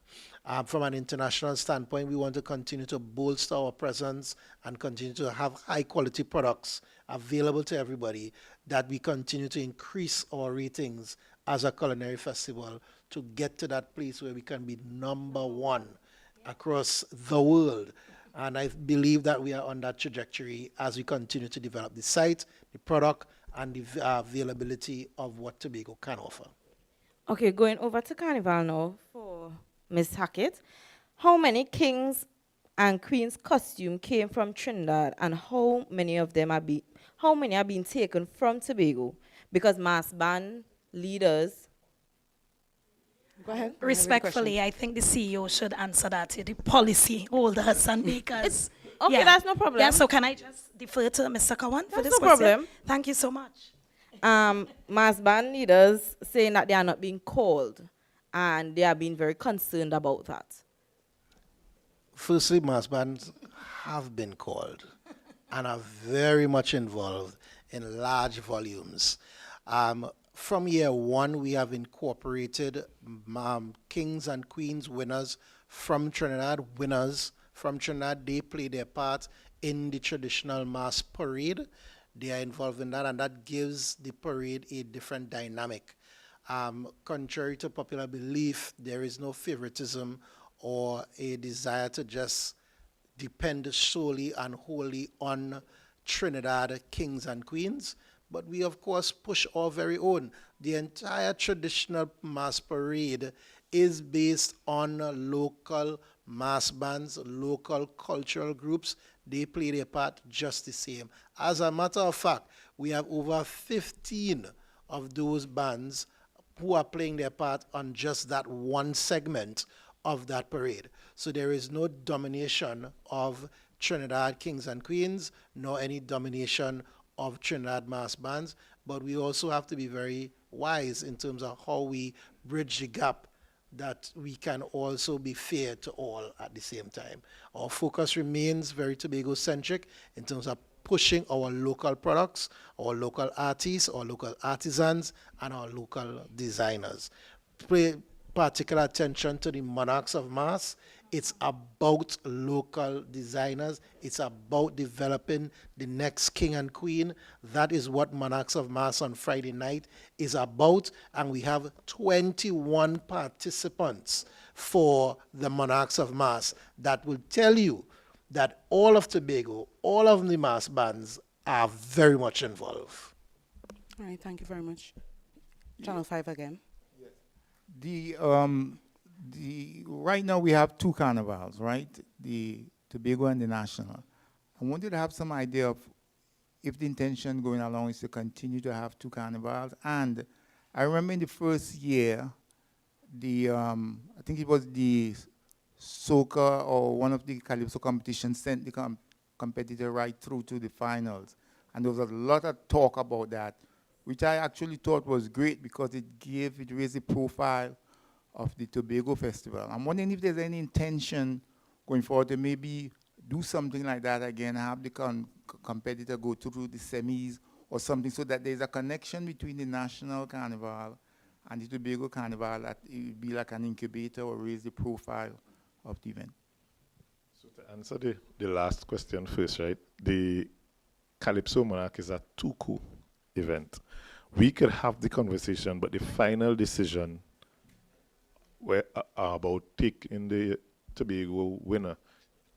From an international standpoint, we want to continue to bolster our presence and continue to have high-quality products available to everybody, that we continue to increase our ratings as a culinary festival to get to that place where we can be number one across the world. And I believe that we are on that trajectory as we continue to develop the site, the product, and the availability of what Tobago can offer. Okay, going over to Carnival now for Ms. Hackett. How many kings and queens costume came from Trinidad, and how many are being taken from Tobago? Because mass band leaders. Go ahead. Respectfully, I think the CEO should answer that to the policy holders and makers. Okay, that's no problem. Yeah, so can I just defer to Mr. Kawan for That's this no question? problem. Thank you so much. Mass band leaders saying that they are not being called, and they are being very concerned about that. Firstly, mass bands have been called and are very much involved in large volumes. From year one, we have incorporated kings and queens winners from Trinidad. Winners from Trinidad, they play their part in the traditional mass parade. they are involved in that, and that gives the parade a different dynamic. Contrary to popular belief, there is no favoritism or a desire to just depend solely and wholly on Trinidad kings and queens, but we of course push our very own. The entire traditional mass parade is based on local mass bands, local cultural groups. They play their part just the same. As a matter of fact, we have over 15 of those bands who are playing their part on just that one segment of that parade. So there is no domination of Trinidad Kings and Queens, nor any domination of Trinidad mass bands, but we also have to be very wise in terms of how we bridge the gap that we can also be fair to all at the same time. Our focus remains very Tobago-centric in terms of pushing our local products, our local artists, our local artisans, and our local designers. Pay particular attention to the Monarchs of Mass. It's about local designers. It's about developing the next king and queen. That is what Monarchs of Mass on Friday night is about. And we have 21 participants for the Monarchs of Mass that will tell you that all of Tobago, all of the mass bands are very much involved. All right, thank you very much. Channel 5 again. The right now we have two carnivals, right? The Tobago and the National. I wanted to have some idea of if the intention going along is to continue to have two carnivals. And I remember in the first year, I think it was the soca or one of the calypso competitions sent the competitor right through to the finals. And there was a lot of talk about that, which I actually thought was great because it raised the profile of the Tobago Festival. I'm wondering if there's any intention going forward to maybe do something like that again, have the competitor go through the semis or something so that there's a connection between the National Carnival and the Tobago Carnival, that it would be like an incubator or raise the profile of the event. So to answer the last question first, right? The Calypso Monarch is a two-coup event. We could have the conversation, but the final decision about taking the Tobago winner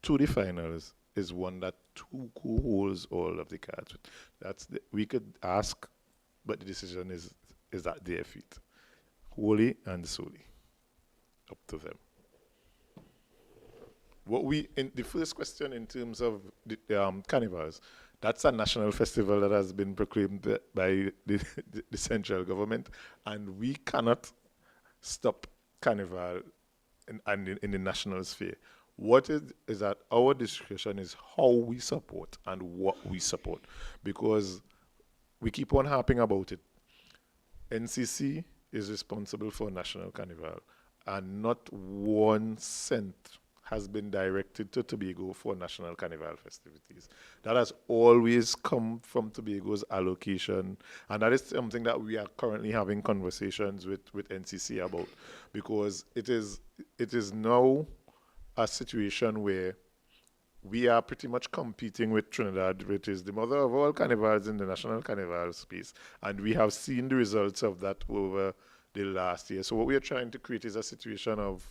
to the finals is one that two-coup holds all of the cards. We could ask, but the decision is at their feet, wholly and solely, up to them. In the first question in terms of the carnivals, that's a national festival that has been proclaimed by the central government, and we cannot stop carnival in the national sphere. What is that our discussion is how we support and what we support, because we keep on harping about it. NCC is responsible for National Carnival, and not 1 cent has been directed to Tobago for National Carnival festivities. That has always come from Tobago's allocation, and that is something that we are currently having conversations with NCC about, because it is now a situation where we are pretty much competing with Trinidad, which is the mother of all carnivals in the National Carnival space, and we have seen the results of that over the last year. So what we are trying to create is a situation of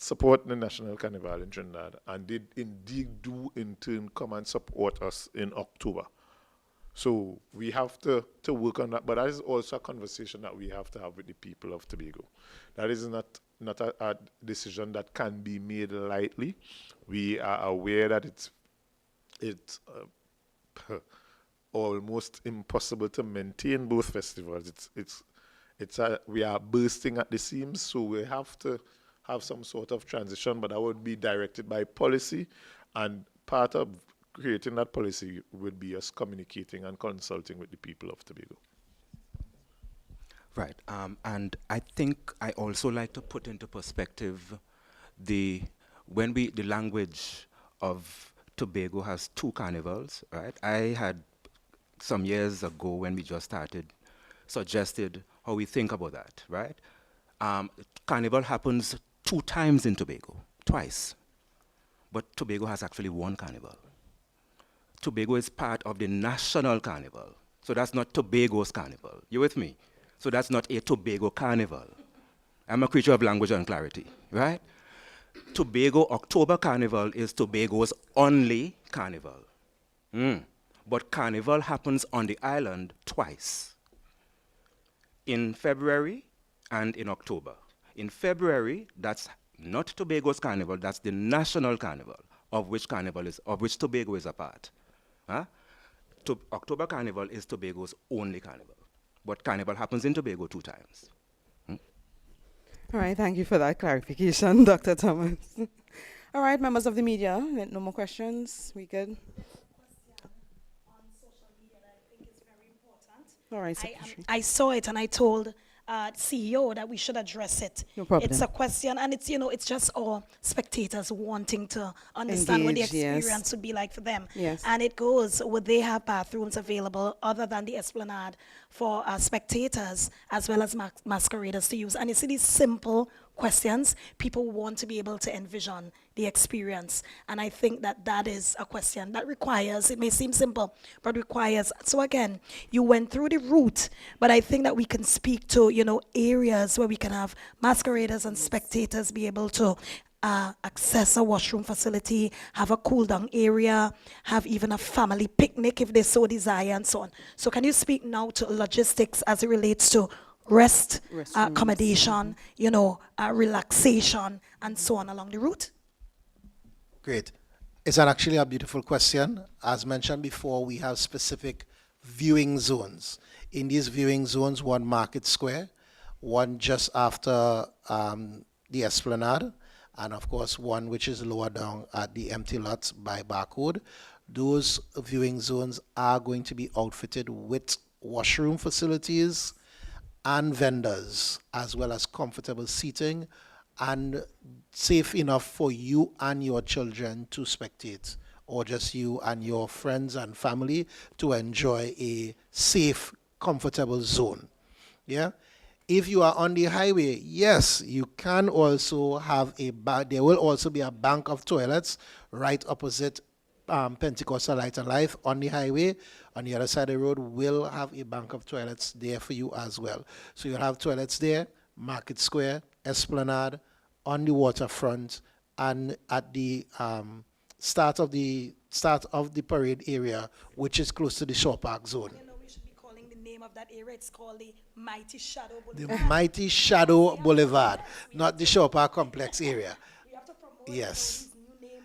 support the National Carnival in Trinidad, and they indeed do in turn come and support us in October. So we have to work on that, but that is also a conversation that we have to have with the people of Tobago. That is not a decision that can be made lightly. We are aware that it's almost impossible to maintain both festivals. We are bursting at the seams, so we have to have some sort of transition, but that would be directed by policy, and part of creating that policy would be us communicating and consulting with the people of Tobago. Right, and I think I also like to put into perspective the language of Tobago has two carnivals, right? I had some years ago when we just started suggested how we think about that, right? Carnival happens 2 times in Tobago, twice, but Tobago has actually 1 carnival. Tobago is part of the national carnival. So that's not Tobago's carnival. You with me? So that's not a Tobago carnival. I'm a creature of language and clarity, right? Tobago October Carnival is Tobago's only carnival. But carnival happens on the island twice, in February and in October. In February, that's not Tobago's carnival, that's the national carnival, of which Tobago is a part. Huh? October Carnival is Tobago's only carnival. But carnival happens in Tobago 2 times. All right, thank you for that clarification, Dr. Thomas. All right, members of the media, no more questions? We good? All right, Secretary. I saw it and I told CEO that we should address it. No problem. It's a question, and it's, it's just all spectators wanting to understand what the Engage, yes. experience would be like for them. Yes. And it goes, would they have bathrooms available other than the esplanade for spectators as well as masqueraders to use? And you see these simple questions, people want to be able to envision the experience. And I think that that is a question that requires, it may seem simple, but requires, so again, you went through the route, but I think that we can speak to, areas where we can have masqueraders and spectators be able to access a washroom facility, have a cool down area, have even a family picnic if they so desire, and so on. So can you speak now to logistics as it relates to rest, Restrooms. accommodation, relaxation, and so on along the route? Great. It's actually a beautiful question. As mentioned before, we have specific viewing zones. In these viewing zones, one Market Square, one just after the Esplanade, and of course one which is lower down at the empty lots by Barcode. Those viewing zones are going to be outfitted with washroom facilities and vendors, as well as comfortable seating and safe enough for you and your children to spectate, or just you and your friends and family to enjoy a safe, comfortable zone. Yeah. If you are on the highway, yes, you can also have there will also be a bank of toilets right opposite Pentecostal Light and Life on the highway. On the other side of the road, will have a bank of toilets there for you as well. So you'll have toilets there, Market Square, Esplanade, on the waterfront, and at the start of the parade area, which is close to the Shore Park zone. We should be calling the name of that area. It's called the Mighty Shadow The Boulevard. Mighty Shadow Boulevard, not the Shore Park complex area. We have to promote Yes. these new names.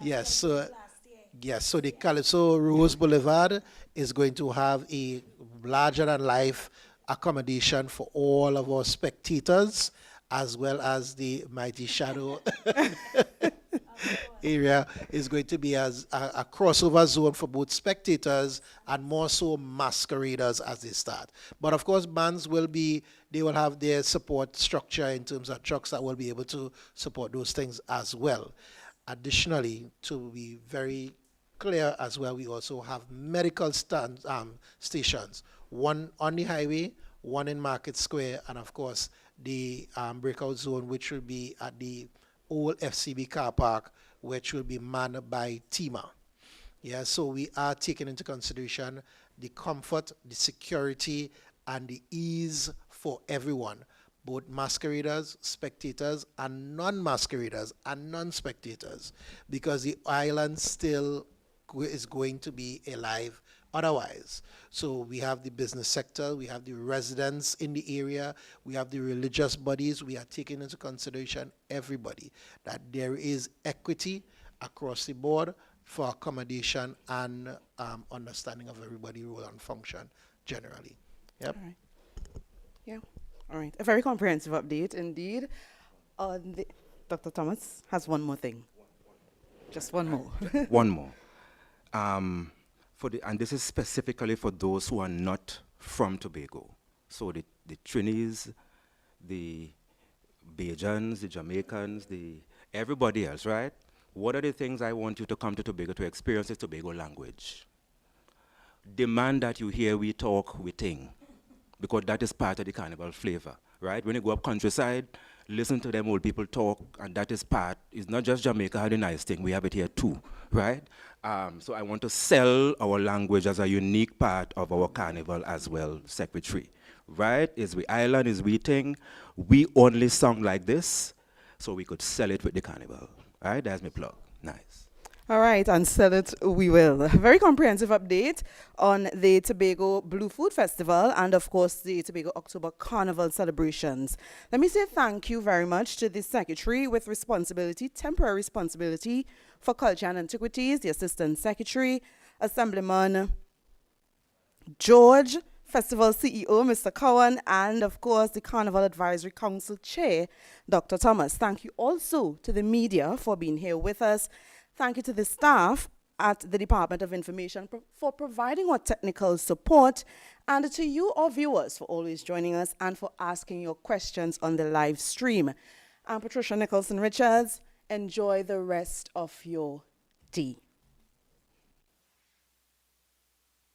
Yes, so last year. yes, so the Calypso Rose Boulevard is going to have a larger than life accommodation for all of our spectators, as well as the Mighty Shadow area is going to be as a crossover zone for both spectators and more so masqueraders as they start. But of course, bands they will have their support structure in terms of trucks that will be able to support those things as well. Additionally, to be very clear as well, we also have medical stations, one on the highway, one in Market Square, and of course the breakout zone, which will be at the old FCB car park, which will be manned by TIMA. Yeah, so we are taking into consideration the comfort, the security, and the ease for everyone, both masqueraders, spectators, and non-masqueraders and non-spectators, because the island still is going to be alive otherwise. So we have the business sector, we have the residents in the area, we have the religious bodies. We are taking into consideration everybody, that there is equity across the board for accommodation and understanding of everybody's role and function generally. Yep. All right. Yeah. All right. A very comprehensive update indeed. Dr. Thomas has one more thing. Just one more. One more. And this is specifically for those who are not from Tobago. So the Trinis, the Bajans, the Jamaicans, everybody else, right? What are the things I want you to come to Tobago to experience the Tobago language? Demand that you hear we talk, we ting, because that is part of the carnival flavor, right? When you go up countryside, listen to them old people talk, and that is part, it's not just Jamaica had a nice thing, we have it here too, right? So I want to sell our language as a unique part of our carnival as well, Secretary, right? Is we island, is we thing, we only song like this, so we could sell it with the carnival, right? That's my plug, nice. All right, and sell it we will. A very comprehensive update on the Tobago Blue Food Festival and, of course, the Tobago October Carnival celebrations. Let me say thank you very much to the Secretary with responsibility, temporary responsibility for Culture and Antiquities, the Assistant Secretary, Assemblyman George, Festival CEO, Mr. Cowan, and, of course, the Carnival Advisory Council Chair, Dr. Thomas. Thank you also to the media for being here with us. Thank you to the staff at the Department of Information for providing our technical support, and to you, our viewers, for always joining us and for asking your questions on the live stream. I'm Patricia Nicholson Richards. Enjoy the rest of your day.